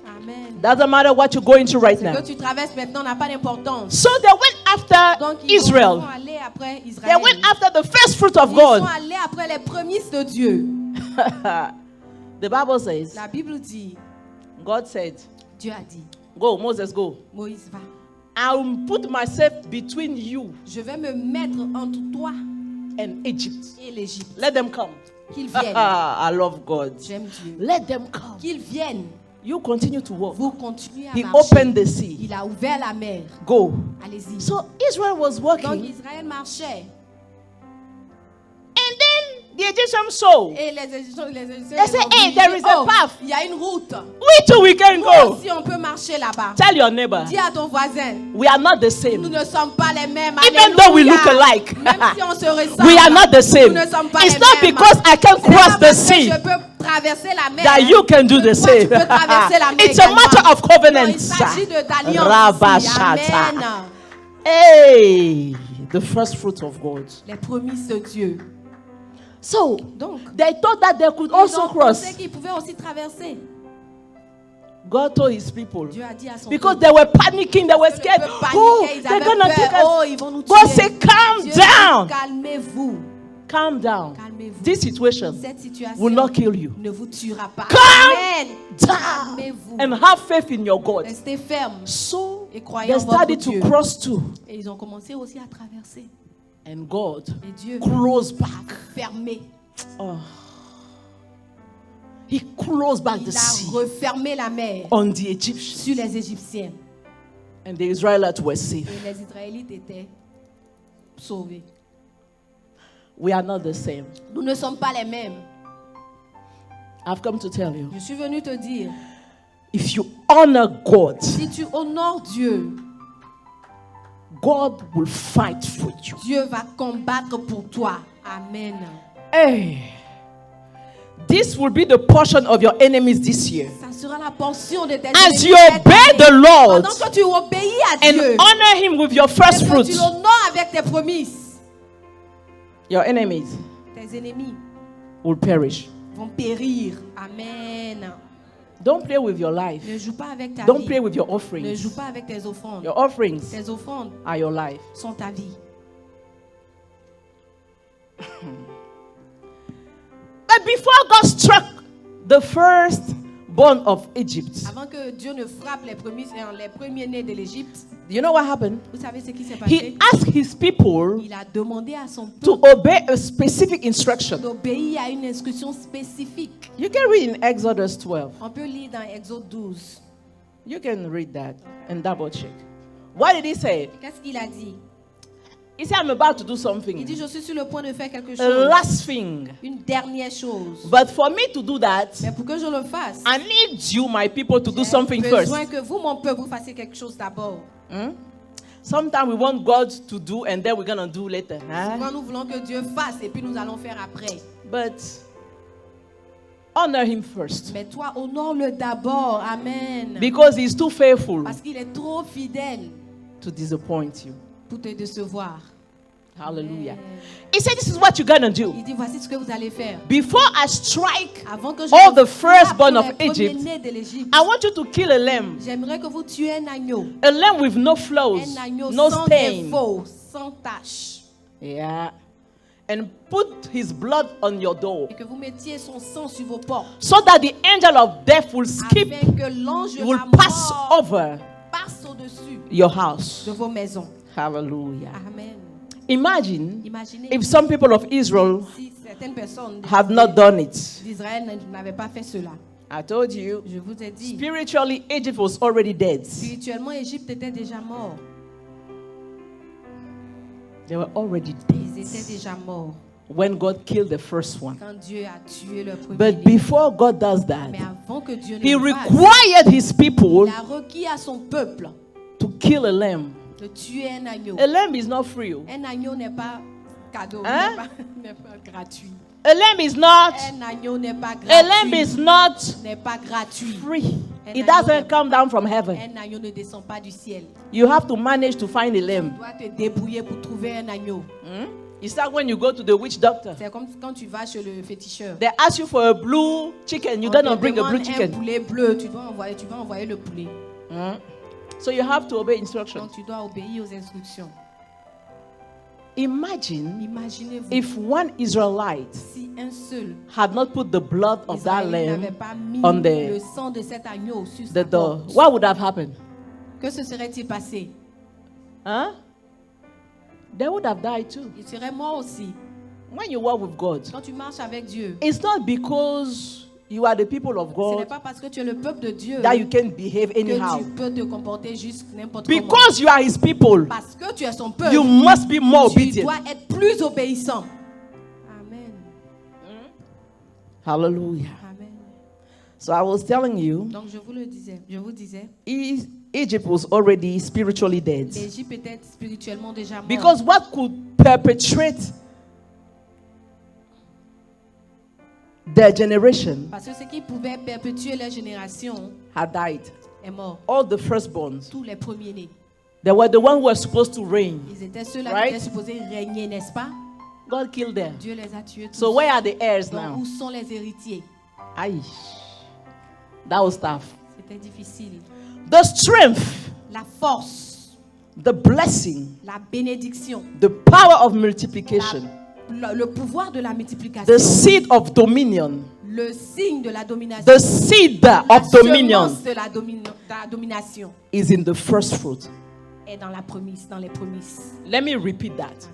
Amen. Doesn't matter what you're going through right Ce now. que tu traverses maintenant n'a pas d'importance. So they went after Donc ils sont Israel. allés après They Israël. went after the first fruit of Ils God. sont allés après les prémices de Dieu. The Bible says, La Bible dit, God said, Dieu a dit, go, Moses, go. Moïse va. I will put myself between you Je vais me mettre entre toi and Egypt. et l'Égypte. Let them come. Qu'ils viennent. I love God. J'aime Dieu. Let them come. Qu'ils viennent. You continue to walk. Vous continuez à He marcher. opened the sea. Il a ouvert la mer. Go. Allez-y. So Israel was Donc walking. Israël marchait. And then the Egyptians saw. Et les Égyptiens, They say, ont hey, dit, there is a oh, path. il y a une route. We too, we can Nous go. aussi, on peut marcher là-bas. Tell your neighbor, Dis à ton voisin, we are not the nous same. ne sommes pas les mêmes. Even though we Alléluia. look alike. Même si on se ressemble, We are not the same. nous ne sommes pas It's les not mêmes. because I can Ce n'est cross pas the parce que sea je peux traverser la mer that you can do the que toi, same. tu peux traverser la mer It's a également. matter of Non, covenant. il s'agit d'alliance. Rabashata. Amen. Hey, the first fruit of God. Les prémices de Dieu. So Donc, they thought that they could ils also ont cross. pensé qu'ils pouvaient aussi traverser. God told his people Dieu a dit à son because peuple, they were panicking, they were le scared. peuple Oh, paniquait, ils they're avaient gonna peur. take us. Oh, ils vont nous tuer. God said, calm Dieu dit, down. calmez-vous. Calm down. Calmez-vous. This situation Cette situation will not kill you. ne vous tuera pas. Calm Amen. down Calmez-vous. and have faith in your God. Restez ferme. So Et croyez they en votre started to Dieu. cross too. Et ils ont commencé aussi à traverser. And God Et Dieu closed back. fermé. Oh. He closed back the Il a sea refermé la mer on the Egyptians. sur les Égyptiens. And the Israelites were safe. Et les Israélites étaient sauvés. We are not the same. Nous ne sommes pas les mêmes. I've come to tell you. Je suis venu te dire, If you honor God, si tu honores Dieu, God will fight for you. Dieu va combattre pour toi. Amen. Hey, this will be the portion of your enemies this year. Ça sera la portion de tes As ennemis you cette obey année. the Lord Pendant que tu obéis à and Dieu, honor Him with your first et que fruits, tu l'honores avec tes promesses, your enemies tes ennemis will perish. vont périr. Amen. Don't play with your life. Ne joue pas avec ta Don't vie. play with your Ne offerings. joue pas avec tes offrandes. Your offerings Tes offrandes are your life. sont ta vie. before God struck the firstborn of Egypt, Avant que Dieu ne frappe les premiers-nés de l'Égypte, you know what happened? vous savez ce qui s'est He passé? asked his people Il a demandé à son to peuple obey a specific instruction. d'obéir à une instruction spécifique. You can read in Exodus 12. On peut lire dans Exode 12. You can read that and double check. What did he say? Qu'est-ce qu'il a dit? He said, I'm about to do Il dit, something. je suis sur le point de faire quelque A chose. last thing. Une dernière chose. But for me to do that, Mais pour que je le fasse, I need you, my people, to do j'ai something first. besoin que vous, mon peuple, vous fassiez quelque chose d'abord. Sometimes we want God to do and then we're going to do later. Huh? Souvent, nous voulons que Dieu fasse et puis nous allons faire après. But honor him first Mais toi, honore-le d'abord. Amen. because he's too faithful Parce qu'il est trop fidèle to disappoint you. pour te décevoir. Hallelujah. He said, this is what you're going to do. Il dit, voici ce que vous allez faire. Before I strike Avant que je all the frappe firstborn les of Egypt, premiers-nés de l'Égypte, I want you to kill a lamb. j'aimerais que vous tuiez un agneau. A lamb with no flaws, Un agneau no sans stain. défaut, sans tache. Yeah. And put his blood on your door Et que vous mettiez son sang sur vos portes. so that the angel of death will skip, Afin que l'ange de will la pass mort over passe au-dessus your house. de vos maisons. Hallelujah. Amen. Imagine Imaginez if some people of Israel si certaines personnes have not done it. d'Israël n'avaient pas fait cela. I told you, Je vous ai dit, spiritually, Egypt was already dead. spirituellement, Égypte était déjà mort. They were already Ils étaient dead déjà morts when God killed the first one. quand Dieu a tué le premier. But before God does that, Mais avant que Dieu ne He le fasse, required His people il a requis à son peuple to kill a lamb. de tuer un agneau. A lamb is not free. Un agneau n'est pas cadeau, Hein? n'est pas gratuit. A lamb is not. Un agneau n'est pas A lamb is gratuit. not N'est pas gratuit. free. Un It agneau doesn't come down from heaven. Un agneau ne descend pas du ciel. You have to manage to find a Tu lamb. dois te débrouiller pour trouver un agneau. It's like when you go to the witch doctor. C'est comme quand tu vas chez le féticheur. They ask you for a blue chicken. You're On gonna te bring a demande blue un chicken. poulet bleu, tu vas envoyer le poulet. So you have to obey instructions. Donc tu dois obéir aux instructions. Imagine Imaginez-vous if one Israelite si un seul had not put the blood of that Israélite n'avait lamb pas mis on le the sang de cet agneau sur sa door. porte. What would have happened? Que se serait-il passé? Huh? They would have died too. Il serait mort aussi. When you walk with God, Quand tu marches avec Dieu, it's not because you are the people of ce n'est God pas parce que tu es le peuple de Dieu that you can behave que anyhow. tu peux te comporter juste n'importe comment. Because you are His people, Parce que tu es son peuple, you must be more tu obedient. dois être plus obéissant. Amen. Hallelujah. Amen. So I was telling you, Donc je vous disais, Egypt was already spiritually dead. l'Égypte était spirituellement déjà morte. Because what could perpetrate their generation Parce que ce qui pouvait perpétuer leur génération had died. est mort. All the firstborns. Tous les premiers-nés. They were the ones who were supposed to reign. Ils étaient ceux-là Right? qui étaient supposés régner, n'est-ce pas? God killed them. Dieu les a tués tous. So where are the heirs Donc, now? où sont les héritiers? Aye. That was tough. C'était difficile. The strength, La force, the blessing, la bénédiction, the power of multiplication, le pouvoir de la multiplication, the seed of dominion, le signe de la domination, the seed la of dominion semence de la domination is in the first fruit. est dans la prémisse, dans les prémices. Let me repeat that.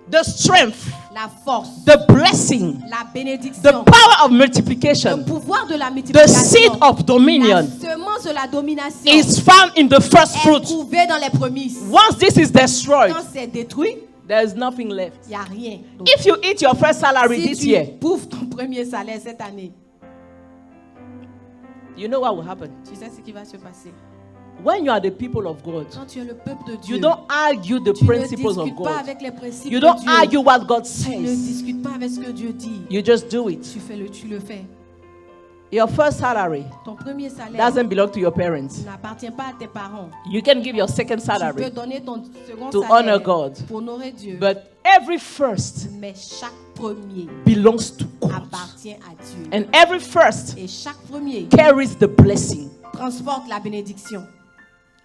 The strength, La force, the blessing, la the bénédiction, power of le multiplication, pouvoir de la the multiplication, seed of dominion la semence de la domination is found in the first est fruit. trouvée dans les prémices. Once this is destroyed, Quand c'est détruit, there is nothing left. il n'y a rien. Donc, If you eat your first salary si this tu year, bouffes ton premier salaire cette année, you know what will happen. tu sais ce qui va se passer. When you are the people of God, Quand tu es le peuple de Dieu, you don't argue the tu ne principles of discutes pas God. avec les principes You de don't Dieu. argue what God Tu ne says. discutes pas avec ce que Dieu dit. You just do it. Tu le fais. Your first salary Ton premier salaire doesn't belong to your parents. n'appartient pas à tes parents. You can give your second Tu peux salary, donner ton second to salaire honor God. pour honorer Dieu. but every first Mais chaque premier belongs to God. appartient à Dieu. And every first Et chaque premier carries the blessing, transporte la bénédiction.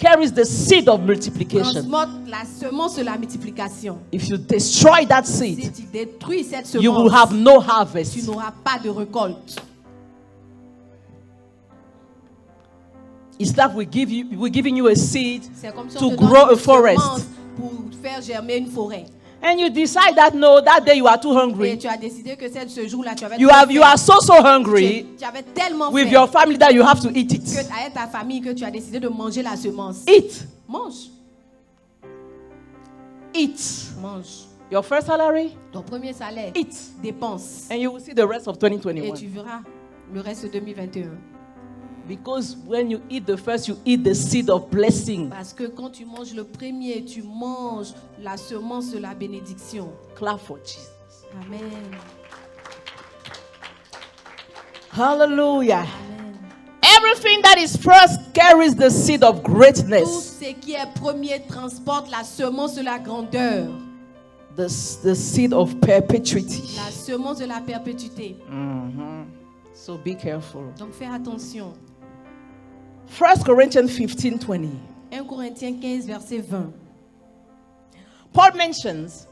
carries the seed of multiplication. transporte la semence de la multiplication. If you destroy that Si seed, tu détruis cette you will semence, have no tu harvest. n'auras pas de récolte. It's like we're giving you a seed C'est comme si to on te donne grow a une forest. semence pour faire germer une forêt. And you decide that no, that day you are too Et hungry. tu as décidé que ce jour-là, tu avais You trop are faim. so hungry Tu avais tellement with faim your family that you have to eat que it. avec ta famille que tu as décidé de manger la semence. Eat. Mange. Eat. Mange. Your first salary, Ton premier salaire, eat. dépense. And you will see the rest of Et 2021. tu verras le reste de 2021. Because when you eat the first, you eat the seed of blessing. Parce que quand tu manges le premier, tu manges la semence de la bénédiction. Clap for Jesus. Amen. Hallelujah. Amen. Everything that is first carries the seed of Tout greatness. ce qui est premier transporte la semence de la grandeur, The seed of perpetuity. la semence de la perpétuité. So be careful. Donc fais attention. 1 Corinthians 15:20. 1 Corinthiens 15, verset 20. Paul mentions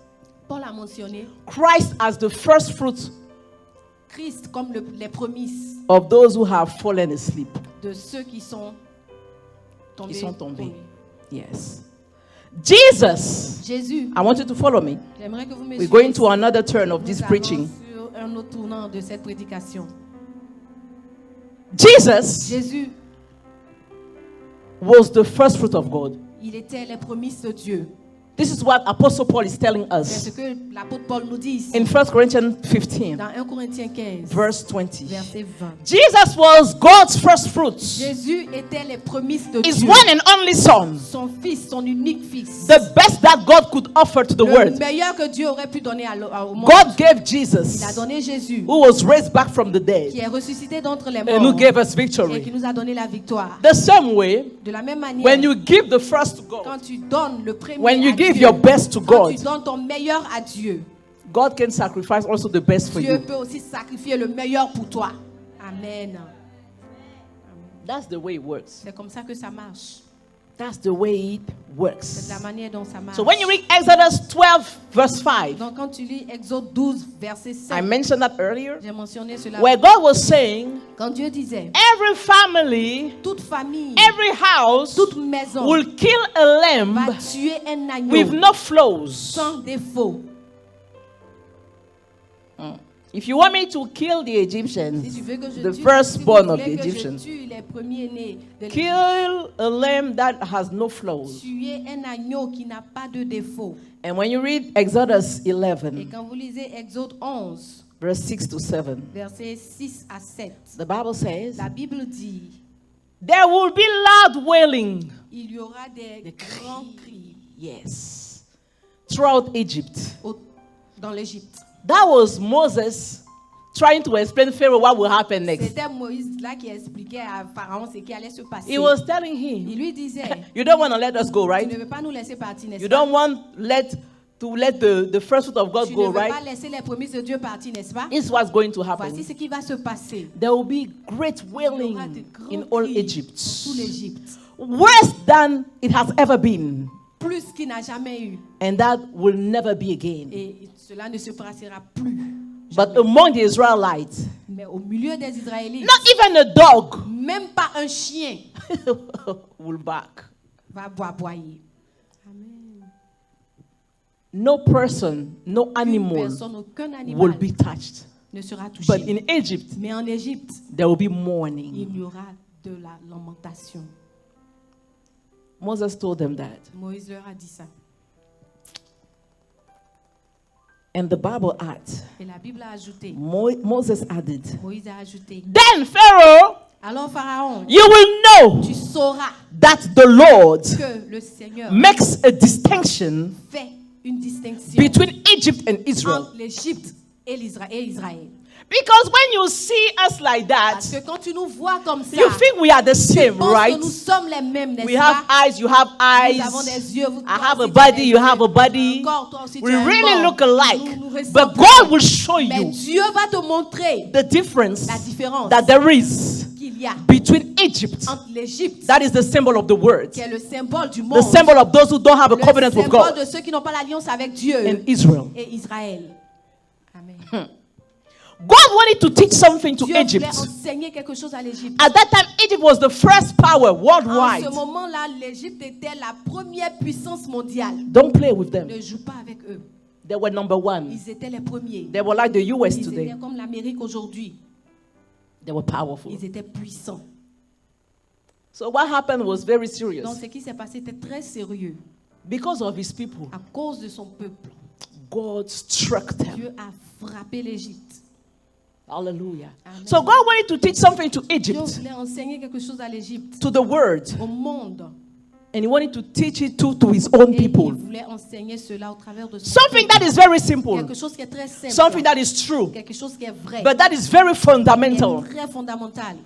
Paul a mentionné Christ as the first fruit Christ comme les prémices of those who have fallen asleep. de ceux qui sont tombés. Ils sont tombés. Yes. Jesus. Jésus, I want you to follow me. j'aimerais que vous me We're suiviez. going to another turn of Nous this allons preaching. sur un autre tournant de cette prédication. Jesus Jésus, was the first fruit of God. il était les prémices de Dieu. This is what Apostle Paul is telling C'est ce us que l'apôtre Paul nous dit ici, in 1 Corinthians 15, dans 1 Corinthiens 15, verse 20. verset 20. Jesus was God's first fruits, Jésus était les prémices de his Dieu. one and only Son, Son fils, son unique fils. the best that God could offer to the Le world. meilleur que Dieu aurait pu donner au monde. God gave Il a Jesus, donné Jésus, who was raised back from the dead, qui est ressuscité d'entre les and who morts gave us et qui victory. nous a donné la victoire. The same way, De la même manière, when you give the first to God, quand tu donnes le premier when you à give Dieu, your best to quand tu God, donnes ton meilleur à Dieu, God can sacrifice also the best for Dieu you. peut aussi sacrifier le meilleur pour toi. Amen. That's the way it works. C'est comme ça que ça marche. That's the way it C'est works. de la manière dont ça marche. So when you read Exodus 12, verse 5, Donc quand tu lis Exode 12, verset I 5, mentioned that earlier, j'ai mentionné cela. where God was saying, Quand Dieu disait, every family, toute famille, every house toute maison will kill a va lamb tuer un agneau with no flaws. sans défaut. If you want me to kill the Si Egyptians, tu veux que je the tue, firstborn si vous of the voulez que je Egyptians, tue les premiers-nés de l'Égypte, kill a lamb that has no flaws. tuer un agneau qui n'a pas de défaut. And when you read Exodus Et 11, quand vous lisez Exode 11, verse 6 to 7, versets 6 à 7, the Bible says, la Bible dit, there will be loud wailing. il y aura des grands cris Yes. Throughout Egypt. dans l'Égypte. That was Moses trying to explain Pharaoh what will happen next. C'était Moïse là qui expliquait à Pharaon ce qui allait se passer. He was telling Il him, lui disait, you don't want to let us go, tu ne right? veux pas nous laisser partir, n'est-ce You pas? don't want to let the first fruit of God Tu ne go, veux pas right? laisser les prémices de Dieu partir, n'est-ce pas? This is what's going to Voici happen. ce qui va se passer. There will be great Il y aura wailing de grands in all cris Egypt. dans tout l'Égypte. Worse than it has ever been. Plus qu'il n'a jamais eu. And that will never be again. Et cela ne se passera plus. But among the Israelites, Mais au milieu des Israélites, not even a dog même pas un chien will bark. va aboyer. Amen. No person, no Aucune animal personne, aucun will animal be touched. ne sera touché. But in Egypt, Mais en Égypte, there will be il mourning. y aura de la lamentation. Moses told them that. Moïse leur a dit ça. And the Bible adds, Et la Bible a ajouté, Moses added, Moïse a ajouté, then Pharaoh, alors Pharaon, you will know tu sauras that the Lord que le Seigneur makes a distinction fait une distinction between Egypt and Israel. entre l'Égypte et Israël. Because when you see us like that, Parce que quand tu nous vois comme ça, you think we are the tu same, penses right? que nous sommes les mêmes, n'est-ce We have pas? eyes, you have Nous avons eyes. des yeux, vous I have a aussi, tu as body, des you yeux. have a body. Encore, toi aussi, tu We as un really corps. look alike. Nous ressemblons. But God will show Mais you Dieu va te montrer the difference la différence that there is qu'il y a between Egypt, entre l'Égypte, that is the symbol of the word, qui est le symbole du the monde, symbol of those who don't have a le covenant with symbole God, de ceux qui n'ont pas l'alliance avec Dieu, and Israel. et Israël. Amen. God wanted to teach something to Dieu voulait Egypt. enseigner quelque chose à l'Égypte. At that time, Egypt was the first power En worldwide. ce moment-là, l'Égypte était la première puissance mondiale. Don't play with them. Ne joue pas avec eux. They were number one. Ils étaient les premiers. They were like the US Ils today. étaient comme l'Amérique aujourd'hui. They were powerful. Ils étaient puissants. So what happened was very Donc serious. ce qui s'est passé était très sérieux. Because of his people, À cause de son peuple, God struck them. Dieu a frappé l'Égypte. Hallelujah. Amen. So God wanted to teach something to Dieu Egypt, voulait enseigner quelque chose à l'Égypte, to the word, au monde. and he wanted to teach it to his own Et people. il voulait enseigner cela au travers de son Something peuple. that is very simple, Quelque chose qui est très simple. something that is true, Quelque chose qui est vrai. but that is very Qui fundamental. est très fondamental.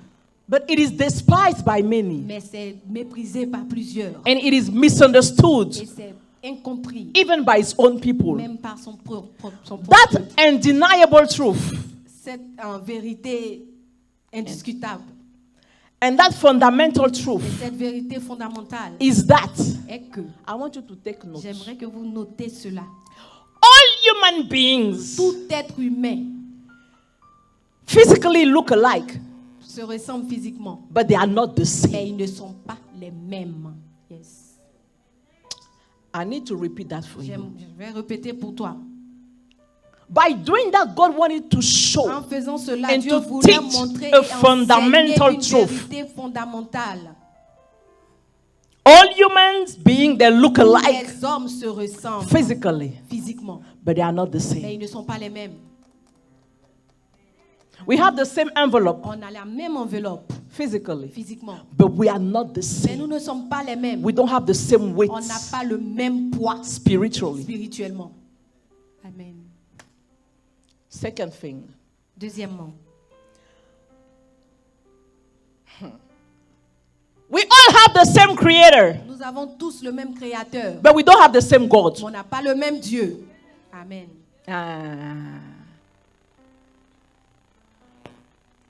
But it is despised by many, Mais c'est méprisé par plusieurs. and it is misunderstood Et c'est incompris. even by his own people. Même par son propre That peuple. undeniable truth Cette vérité indiscutable. and that fundamental Et truth cette vérité fondamentale is that est que, I want you to take note. j'aimerais que vous notez cela. All human beings Tout être humain physically look alike, se ressemble physiquement, but they are not the mais same. ils ne sont pas les mêmes. Yes. I need to repeat that for you. Je vais répéter pour toi. By doing that, God wanted to show En faisant cela, and Dieu to voulait teach montrer a et enseigner fundamental une truth. vérité fondamentale. All humans being they look Tous alike les hommes se ressemblent physically, physiquement, but they are not the mais same. ils ne sont pas les mêmes. We have the same envelope On a la même enveloppe physically, physiquement, but we are not the mais nous same. ne sommes pas les mêmes. We don't have the same weight On n'a pas le même poids spiritually. spirituellement. Amen. Second thing, Deuxièmement, we all have the same creator, nous avons tous le même créateur, but we don't have the same God. mais on n'a pas le même Dieu. Amen.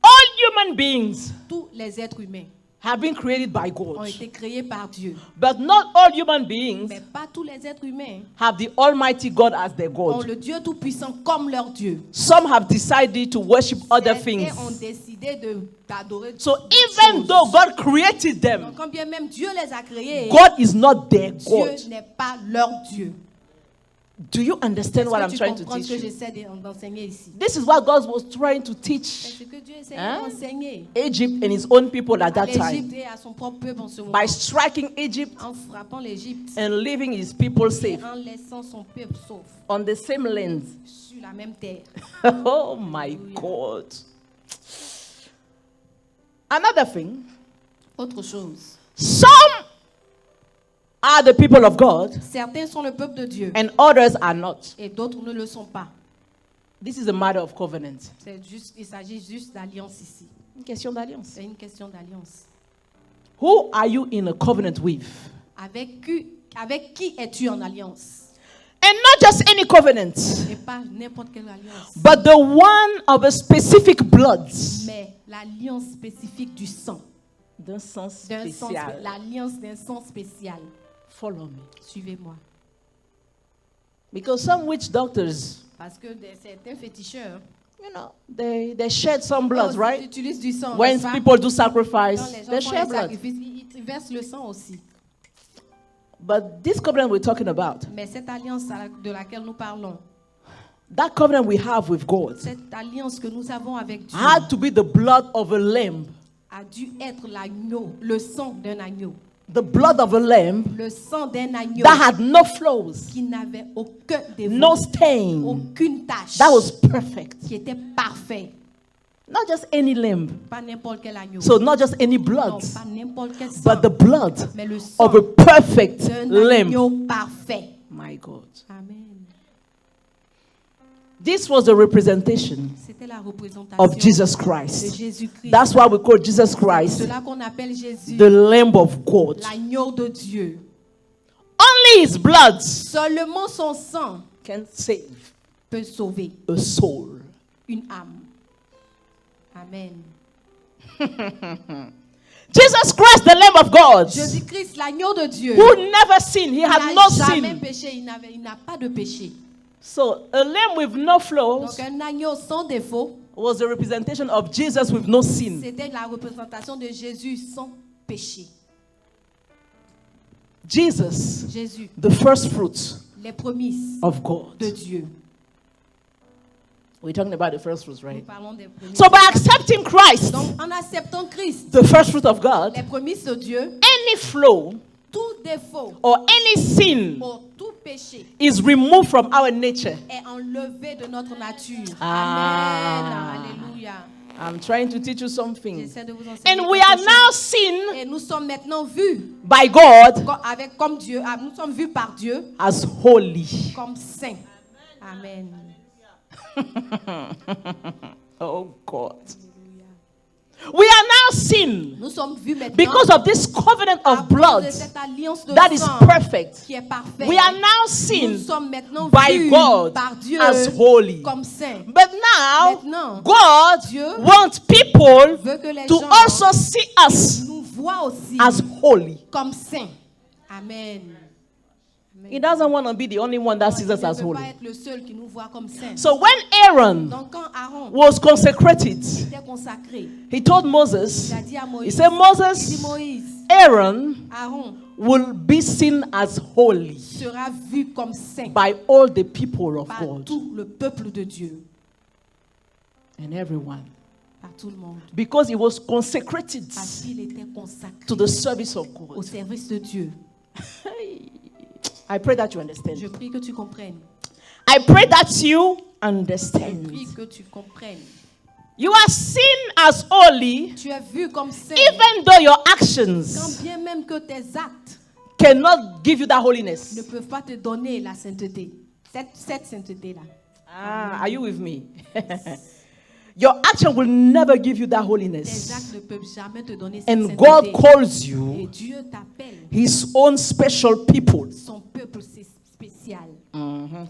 All human beings Tous les êtres humains have been created by ont God, été créés par Dieu, but not all human beings mais pas tous les êtres humains have the Almighty God as their ont God. le Dieu tout-puissant comme leur Dieu. Some have decided to worship other things. Certains ont décidé d'adorer. So d'autres even choses. though God created Donc, them, quand bien même Dieu les a créés, God is not their God. Dieu n'est pas leur Dieu. Do you understand what Est-ce I'm que tu trying to comprends teach ce que you? j'essaie d'enseigner ici? This is what God was trying to C'est teach ce que Dieu essaie Hein? d'enseigner Egypt and his own people at à that l'Égypte time et à son propre peuple en ce moment, by striking Egypt en frappant l'Égypte and leaving his people et safe en laissant son peuple sauf on the same lands. sur la même terre. Oh my God. Another thing, Autre chose, some are the people of God certains sont le peuple de Dieu and others are not. et d'autres ne le sont pas. This is a matter of covenant. Il s'agit juste d'alliance ici. Une question d'alliance. C'est une question d'alliance. Who are you in a covenant with? Avec qui es-tu en alliance? And not just any covenant, Et pas n'importe quelle alliance, but the one of a specific blood. mais l'alliance spécifique du sang. D'un sang D'un sang spécial. l'alliance d'un sang spécial. Follow me. Suivez-moi. Because some witch doctors, Parce que certains féticheurs you know, they shed some blood, ils right? utilisent du sang. When n'est-ce pas? people do Quand sacrifice, les gens they font shed les blood. sacrifices, ils versent le sang aussi. But this covenant we're talking about, Mais cette alliance de laquelle nous parlons, that covenant we have with God, cette alliance que nous avons avec Dieu, had to be the blood of a lamb. a dû être l'agneau, le sang d'un agneau. The blood of a lamb Le sang d'un agneau that had no flaws, qui n'avait aucun défaut, no stain. aucune tache, That was perfect. qui était parfait. Not just any lamb. Pas n'importe quel agneau. So not just any Non, blood, pas n'importe quel sang, but the blood mais le sang of a perfect d'un lamb. agneau parfait. My God. Amen. This was the representation C'était la représentation of Jesus de Christ. Jésus-Christ. That's why we call Jesus Christ C'est cela qu'on appelle Jésus, the Lamb of God. l'agneau de Dieu. Only his blood Seulement son sang can save peut sauver a soul. une âme. Amen. Jesus Christ, the Lamb of God, Jésus-Christ, l'agneau de Dieu, who never sinned. He il had n'a no jamais sin. péché, il n'a pas de péché. So a lamb with no flaws Donc un agneau sans défaut, was the representation of Jesus with no sin. c'était la représentation de Jésus sans péché. Jesus, Jésus, the first fruits les prémices of God. de Dieu. We're talking about the first fruits, Nous right? parlons des prémices. So by accepting Christ, Donc en acceptant Christ, the first fruit of God, les prémices de Dieu, any flaw tout défaut or any sin pour tout péché is removed from our nature. est enlevé de notre nature. Ah. Amen. Alléluia. I'm trying to teach you something. J'essaie de vous enseigner And we quelque are chose. now seen Et nous sommes maintenant vus by God comme Dieu. Nous sommes vus par Dieu as holy. comme saints. Amen. Oh God. We are now seen Nous sommes vus maintenant because of this covenant à of cause blood de cette alliance de that is sang perfect. qui est parfaite. We are now Nous seen sommes maintenant by vus God par Dieu as holy. comme saints. But now, Maintenant, God Dieu wants people veut que les to gens also see us nous voient aussi as holy. comme saints. Amen. He doesn't want to be the only one that sees us Il ne as veut pas holy. être le seul qui nous voit comme saints. So when Aaron Donc quand Aaron was consecrated, était consacré, he told Moses, il a dit à he Moïse, said, il dit Moses, Moïse, Aaron Aaron will be seen as holy sera vu comme saint by all the people of par God tout le peuple de Dieu, and everyone. par tout le monde, Because he was consecrated parce qu'il était consacré to the service of au God. service de Dieu. I pray that you Je understand. prie que tu comprennes. I pray that you Je prie understand. que tu comprennes. You are seen as holy Tu es vu comme saint, even though your quand actions bien même que tes actes cannot give you that ne holiness. peuvent pas te donner la sainteté. Cette sainteté-là. Ah, are you with me? Your action will never give you that Tes holiness. actes ne peuvent jamais te donner cette And sainteté. God calls Et you Dieu t'appelle His own special people. son peuple spécial.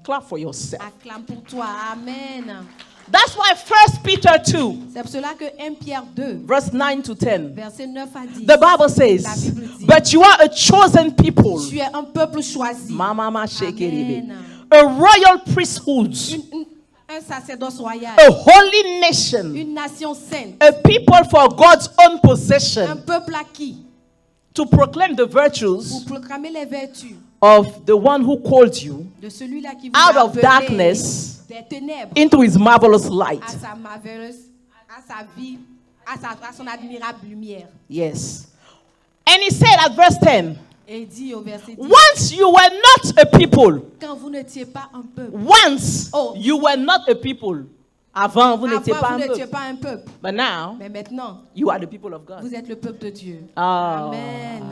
Clap for yourself. Acclame pour toi. Amen. That's why 1 Peter 2, C'est pour cela que 1 Pierre 2, verse 9 to 10, verset 9 à 10, the Bible says, la Bible dit, but you are a chosen people, tu es un peuple choisi, Mama shake it, Amen. a royal priesthood, un sacerdoce royal, a holy nation, une nation sainte, a people for God's own un possession, peuple acquis to proclaim the pour virtues proclamer les vertus of the one who called you de celui-là qui vous out a of appelé darkness des ténèbres into his marvelous light. à sa marveilleuse, à sa vie, à son admirable lumière. Yes. And he said at verse 10, Et il dit au verset 10, once you were not a people. quand vous n'étiez pas un peuple, Once Oh. you were not a people. Avant, vous n'étiez avant pas vous un n'étiez peuple. pas un peuple, But now, mais maintenant you are the people of God. vous êtes le peuple de Dieu. Ah. Amen.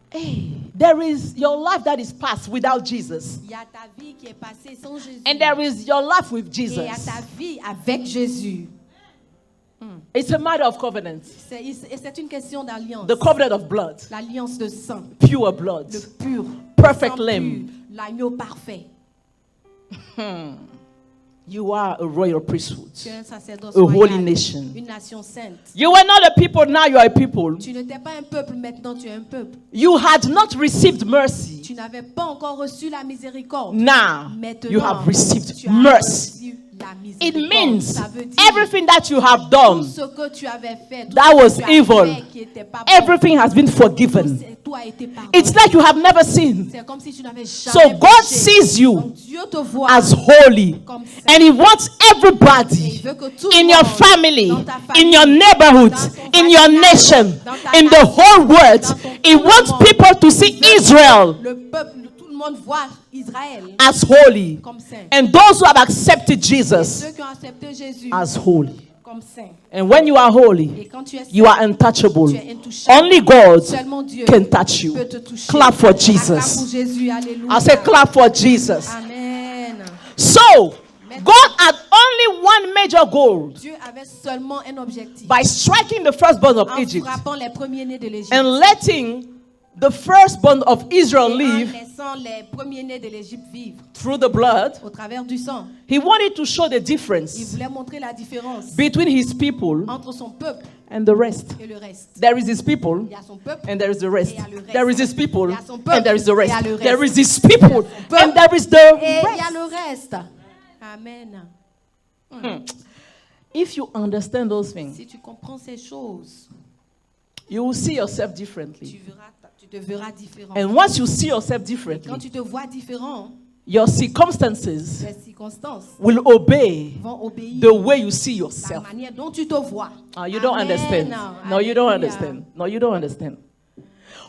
Hey, there is your life that is past without Jesus. Il y a ta vie qui est passée sans Jésus. And there is your life with Et Jesus. il y a ta vie avec Jésus. It's a matter of covenant. C'est une question d'alliance. The covenant of blood. L'alliance de sang, Pure blood. le pur, Perfect sang lamb. pur, l'agneau parfait. You are a royal priesthood. Tu es un sacerdoce A holy royal, nation. une nation sainte. You were not a people, now you are a people. Tu n'étais pas un peuple, maintenant tu es un peuple. You had not received mercy. Tu n'avais pas encore reçu la miséricorde. Now Maintenant, you have received tu as mercy. reçu la It miséricorde. means Ça veut dire everything that you have tout done, ce que tu avais fait, tout that ce que was tu as evil. fait qui était pas bon, everything has been forgiven. tout a été pardonné. It's like you have never sinned. C'est comme si tu n'avais jamais So God péché. sees you Donc Dieu te voit as holy. comme saint. And He wants Et everybody il veut que tout in le your monde, family, dans ta in famille, your neighborhood, dans ton in your voisinage, nation, dans ta in the nation, whole world. dans ton He tout le wants monde. people to see Israel Le peuple, tout le monde voit Israël as holy. comme saint. And those who have accepted Ceux Jesus qui ont accepté Jésus as holy. comme saint. And when you are holy, Et quand tu es saint, you are untouchable. tu es intouchable. Only God Seulement Dieu can touch you. peut te toucher. Clap for Acclame Jesus. pour Jésus. Alléluia. I say clap for Jesus. Amen. So, God had only one major goal Dieu avait seulement un objectif. by striking the firstborn of En Egypt frappant les premiers-nés de l'Égypte. and letting the firstborn of Israel Et en live laissant les premiers-nés de l'Égypte vivre through the blood, au travers du sang. he wanted to show the Il difference voulait montrer la différence between his people entre son peuple and the rest. et le reste. There is his people Il y a son peuple and there is the rest. et il y a le reste. There is his people Il y a son peuple and there is the et il y rest. a le reste. There is his people peuple and there is the et il y a rest. le reste. Amen. If you understand those things, Si tu comprends ces choses, you will see yourself differently. tu te verras différent. And once you see yourself Quand differently, tu te vois différent, your circumstances les circonstances will obey vont obéir the way you see à la yourself. manière dont tu te vois. You don't Amen. understand. No, you don't Alléluia. understand. No, you don't understand.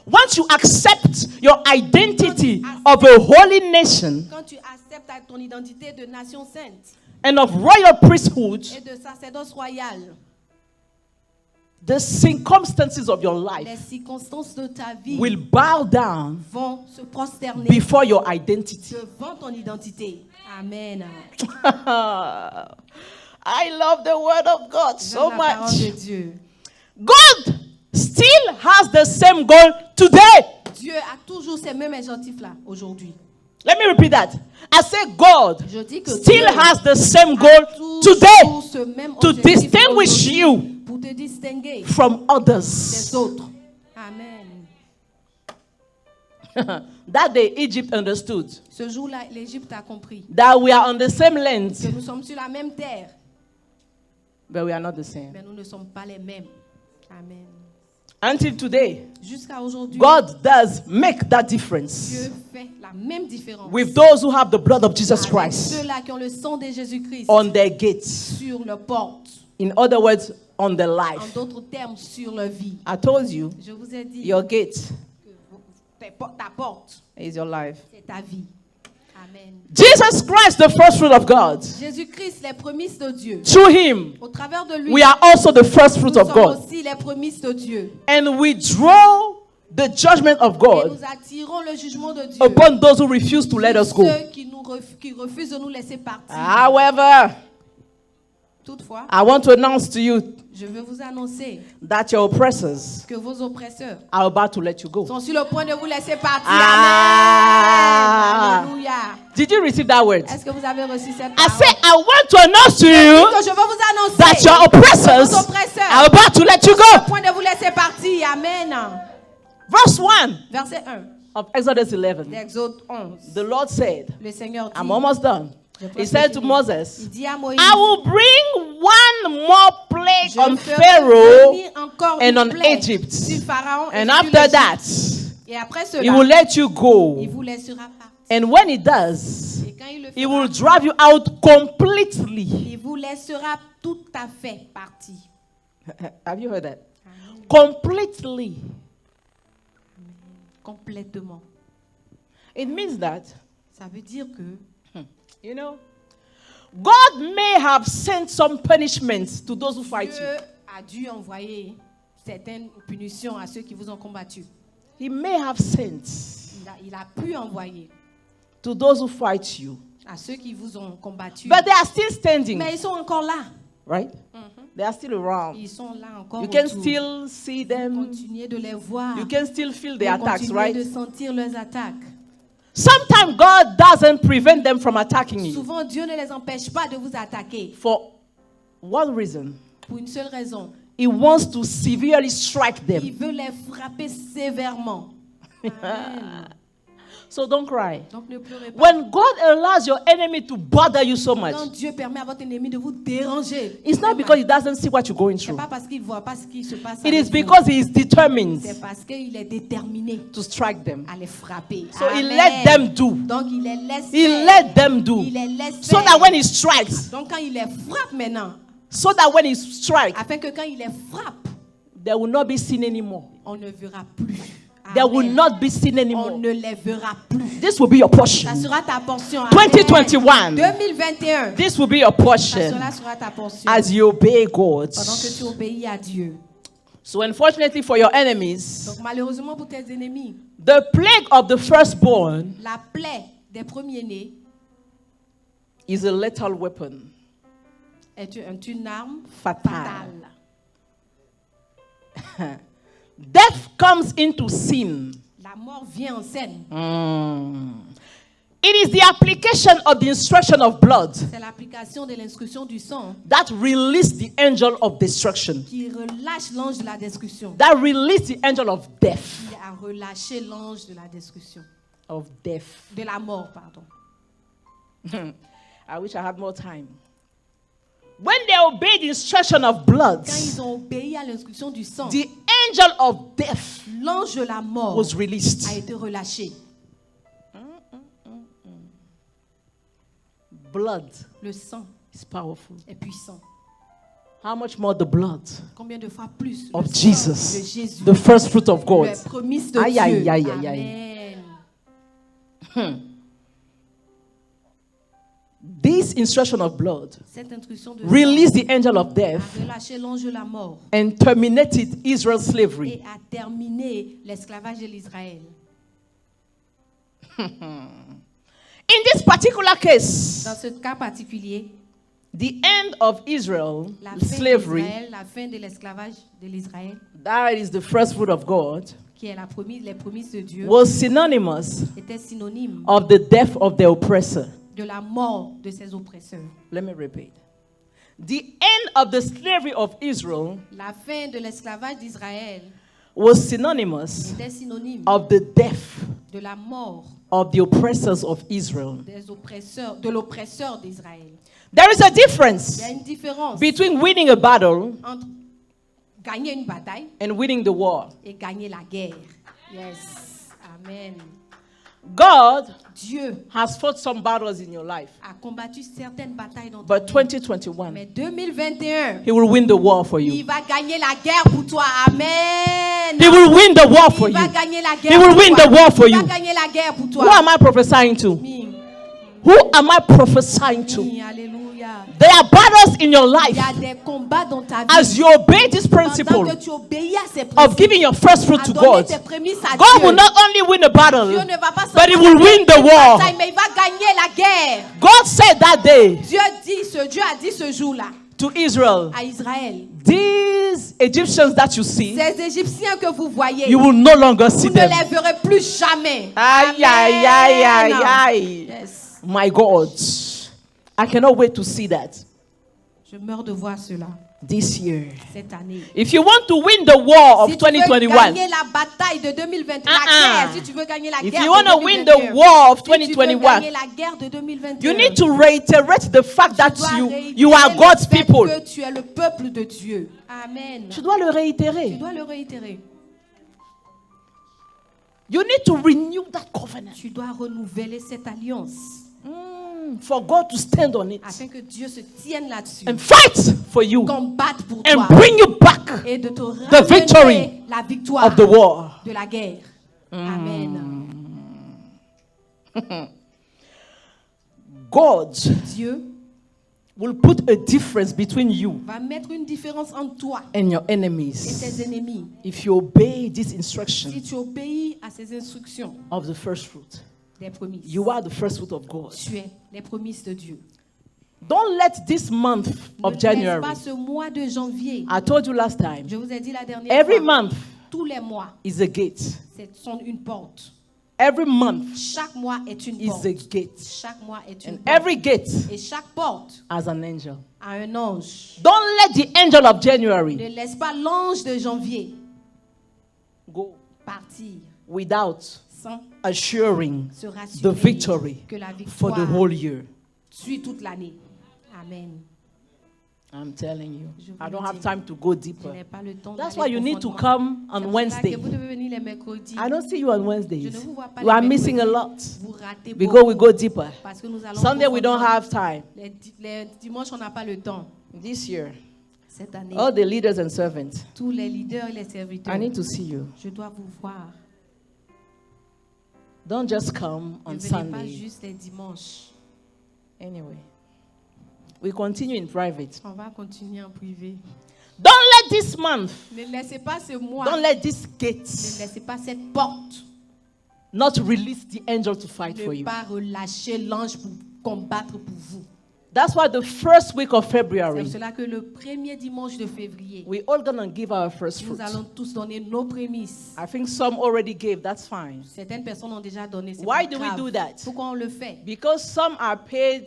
Once you accept your identity of a holy nation Quand tu acceptes ton identité de nation sainte and of royal priesthood, et de sacerdoce royal, the circumstances of your les life circonstances de ta vie will bow down vont se prosterner before your identity. devant ton identité. Amen. I love the word of God so J'aime la parole de much. Dieu. God still has the same goal today. Dieu a toujours ces mêmes objectifs là aujourd'hui. Let me repeat that. I say God Je dis que still Dieu has the same a goal toujours today ce même to objectif distinguish aujourd'hui you pour te distinguer from des others. autres. Amen. That day, Egypt understood Ce jour-là, l'Égypte a compris that we are on the same land, que nous sommes sur la même terre, but we are not the same. mais nous ne sommes pas les mêmes. Amen. Until today, Jusqu'à aujourd'hui, God does make that difference Dieu fait la même différence with those who have the blood of Jesus avec Christ ceux-là qui ont le sang de Jésus-Christ on their gates. sur leur porte. In other words, on their En life. d'autres termes, sur leur vie. I told you, Je vous ai dit your gate que ta porte, is your life. c'est ta vie. Amen. Jesus Christ, the first fruit of God. Jésus-Christ, les prémices de Dieu. Through him, Au travers de lui, we are also the first fruit nous of sommes God. aussi les prémices de Dieu. And we draw the judgment of Et God nous attirons le jugement de Dieu upon those who refuse to let us sur go. ceux qui refusent de nous laisser partir. However, Toutefois, I want to announce to you je veux vous annoncer that your oppressors que vos oppresseurs are about to let you go. sont sur le point de vous laisser partir. Ah. Amen. Alléluia. Did you receive that word? Est-ce que vous avez reçu cette I parole? said, I want to announce to Que you je veux vous annoncer that your oppressors vos oppresseurs are about to let you sont sur le go. point de vous laisser partir. Amen. Verse 1 Verset 1 of Exodus 11. d'Exode 11. The Lord said, Le Seigneur dit, I'm almost done. He said to Moses, il dit à Moïse, I will bring one more plague je on ferai Pharaoh venir encore and une on plaie Egypt. sur Pharaon et And sur after l'Égypte. that, Et après he will cela, let you go. il vous laissera partir. And when he does, Et quand il le he will fera, drive you out completely. il vous laissera tout à fait partir. Have you heard that? Completely. Complètement. It means that, Ça veut dire que you know, God may have sent some punishments to those who fight Dieu you. a dû envoyer certaines punitions à ceux qui vous ont combattu. He may have sent Il a pu envoyer to those who fight you. à ceux qui vous ont combattu. But they are still standing, Mais ils sont encore là. right? They are still around. Ils sont là encore. You can autour. still see them. Continuez de les voir. You can still feel the Vous attacks, continuez right? de sentir leurs attaques. Sometimes God doesn't prevent them from attacking you Souvent, Dieu ne les empêche pas de vous attaquer. for one reason. Pour une seule raison. He wants to severely strike Il them. veut les frapper sévèrement. Amen. So don't cry. Donc ne pleurez pas. When God allows your enemy to bother you so much, Quand Dieu permet à votre ennemi de vous déranger, it's not because he doesn't see what you're going c'est through. pas parce qu'il ne voit pas ce qui se passe. It avec is vous. because he is determined C'est parce qu'il est déterminé to strike them. à les frapper. So he Amen. let them do. Donc il les laisse He faire. let them do. Il les laisse So faire. that when he strikes, Donc quand il les frappe maintenant, so that when he strikes, afin que quand il les frappe, they will not be seen anymore. on ne verra plus. They will Amen. not be seen On anymore. ne les verra plus. This will be your portion. Ça sera ta portion. 2021. 2021. This will be your portion Cela sera ta portion. as you obey God. Pendant que tu obéis à Dieu. So unfortunately for your enemies, Donc malheureusement pour tes ennemis, the plague of the firstborn la plaie des premiers-nés is a lethal weapon. est une arme Fatal. fatale. Death comes into sin La mort vient en scène. It is the application of the instruction of blood C'est l'application de l'instruction du sang that released the angel of destruction, qui relâche l'ange de la destruction. that released the angel of death. Qui a relâché l'ange de la destruction. Of death. De la mort, pardon. I wish I had more time. When they obeyed the instruction of blood, Quand ils ont obéi à l'instruction du sang, the angel of death l'ange de la mort was released. a été relâché. Blood Le sang is powerful. est puissant. How much more the blood Combien de fois plus of le sang Jesus, de Jésus, the first fruit of God. le prémisse de Aïe, Dieu. aïe, aïe, aïe, aïe. Amen. This instruction of blood Cette instruction de released sang the angel of a death relâché l'ange de la mort and terminated Israel's slavery. et a terminé l'esclavage de l'Israël. In this particular case, Dans ce cas particulier, the end of Israel, la fin slavery, d'Israël, la fin de l'esclavage de l'Israël, that is the first fruit of God, qui est les promesses de Dieu, was synonymous était synonyme of the death of the oppressor. de la mort de ses oppresseurs. Let me repeat. The end of the slavery of Israel La fin de l'esclavage d'Israël was synonymous était synonyme of the death de la mort of the oppressors of Israel. des oppresseurs, de l'oppresseur d'Israël. There is a Il y difference a une différence between winning a battle entre gagner une bataille and winning the war. et gagner la guerre. Yes. Amen. God Dieu has fought some battles in your life, a combattu certaines batailles dans ta but vie. 2021, Mais 2021, He will win the war for il you. va gagner la guerre pour toi. Amen. He will win the war for Il you. va gagner la guerre He will pour win toi. the war for Il you. va gagner la guerre pour Who toi. am I prophesying to? Amen. Who am I prophesying to? Alléluia. There are battles in your Il y life a des combats dans ta vie. as you obey this Pendant principle que tu obéis à ces of principes, giving your first fruit à to donner God. tes prémices à God Dieu. will not only win a battle, Dieu ne va pas but He seulement will win the gagner une war. bataille, mais il va gagner la guerre. God said that day Dieu a dit ce jour-là to Israel, à Israël, these Egyptians that you see, ces Égyptiens que vous voyez, you will no longer see vous ne them. les verrez plus jamais. Aye, aye, aye, aye, Amen. aye. Yes. My God, I cannot wait to see that Je meurs de voir cela this year. cette année. If you want to win the war of Si tu veux 2021, gagner la bataille de 2021, la guerre, si tu veux gagner la if guerre you de want to win 2021, the war of si tu veux 2021, gagner la guerre de 2021, you need to reiterate the fact that tu dois you are réitérer God's le fait people. que tu es le peuple de Dieu. Amen. Tu dois le Tu réitérer. dois le réitérer. You need to renew that covenant Tu dois renouveler cette alliance for God to stand on it afin que Dieu se tienne là-dessus, and fight for you combatte pour and toi bring you back et de te victory ramener la victoire of the war. de la guerre. Amen. God Dieu will put a difference between you va mettre une différence entre toi and your et enemies tes ennemis if you obey this instruction si tu obéis à ces instructions of the first fruit. des promesses. You are the first fruit of God. Tu es les promesses de Dieu. Don't let this month Ne of laisse January, pas ce mois de janvier. I told you last time, Je vous ai dit la dernière every fois, month tous les mois, is a gate. sont une porte. Every month Chaque mois est une is porte. a gate. Chaque mois est une And porte. every gate Et chaque porte has an angel. a un ange. Don't let the angel of January Ne laisse pas l'ange de janvier go partir without sans assuring se rassurer the victory que la for the victoire whole year. suit toute l'année. Amen. I'm telling you, Je vous I le don't have dis. time to go Je deeper. n'ai pas le temps That's d'aller why you need to profondément. come C'est on pour cela Wednesday. que vous devez venir les mercredis. I don't see you on Wednesdays. Je ne vous vois pas You les are missing a mercredis. lot Vous ratez because we beaucoup go deeper. parce que nous allons Sunday we don't profondément. have time. Les dimanches, on n'a pas le temps. This year, Cette année, all the leaders and servants, tous les leaders et les serviteurs, I need to see you. je dois vous voir. Don't just come Ne on venez pas Sunday. juste les dimanches. Anyway, we continue in private. On va continuer en privé. Don't let this month, Ne laissez pas ce mois, don't let this ne gate laissez pas cette porte not release the angel to fight for ne you. pas relâcher l'ange pour combattre pour vous. That's why the first week of C'est February, pour cela que le premier dimanche de février, we're all going to give our first nous fruits. allons tous donner nos prémices. I think some already gave. That's fine. Certaines personnes ont déjà donné. C'est Why pas do we grave. do that? Pourquoi on le fait? Because some are paid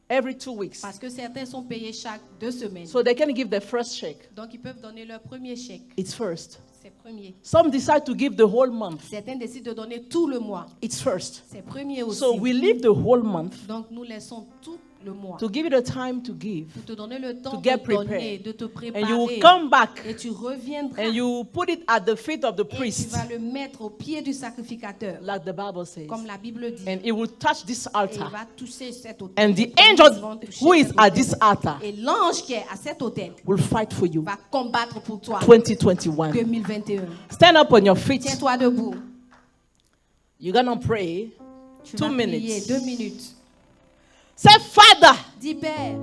every 2 weeks. Parce que certains sont payés chaque 2 semaines. So they can give their first check. Donc ils peuvent donner leur premier chèque. It's first. C'est premier. Some decide to give the whole month. Certains décident de donner tout le mois. It's first. C'est premier aussi. So we leave the whole month Donc nous laissons tout le mois. to give you the time to give. Pour te donner le temps To de get donner, prepared. de te And you will préparer. come back Et tu reviendras. and you put it at the feet of the Et tu priest, vas le mettre au pied du sacrificateur. like the Bible says. Comme la Bible dit. And it will touch this Et il altar. va toucher cet autel. And the Les angel prémices vont toucher who is cet at autel. this altar Et l'ange qui est à cet autel will fight for you. va combattre pour toi. 2021. 2021. Stand up on your feet. Tiens-toi debout. You're going to pray Tu 2 vas prier minutes. 2 minutes. Say, Father, Dis Père,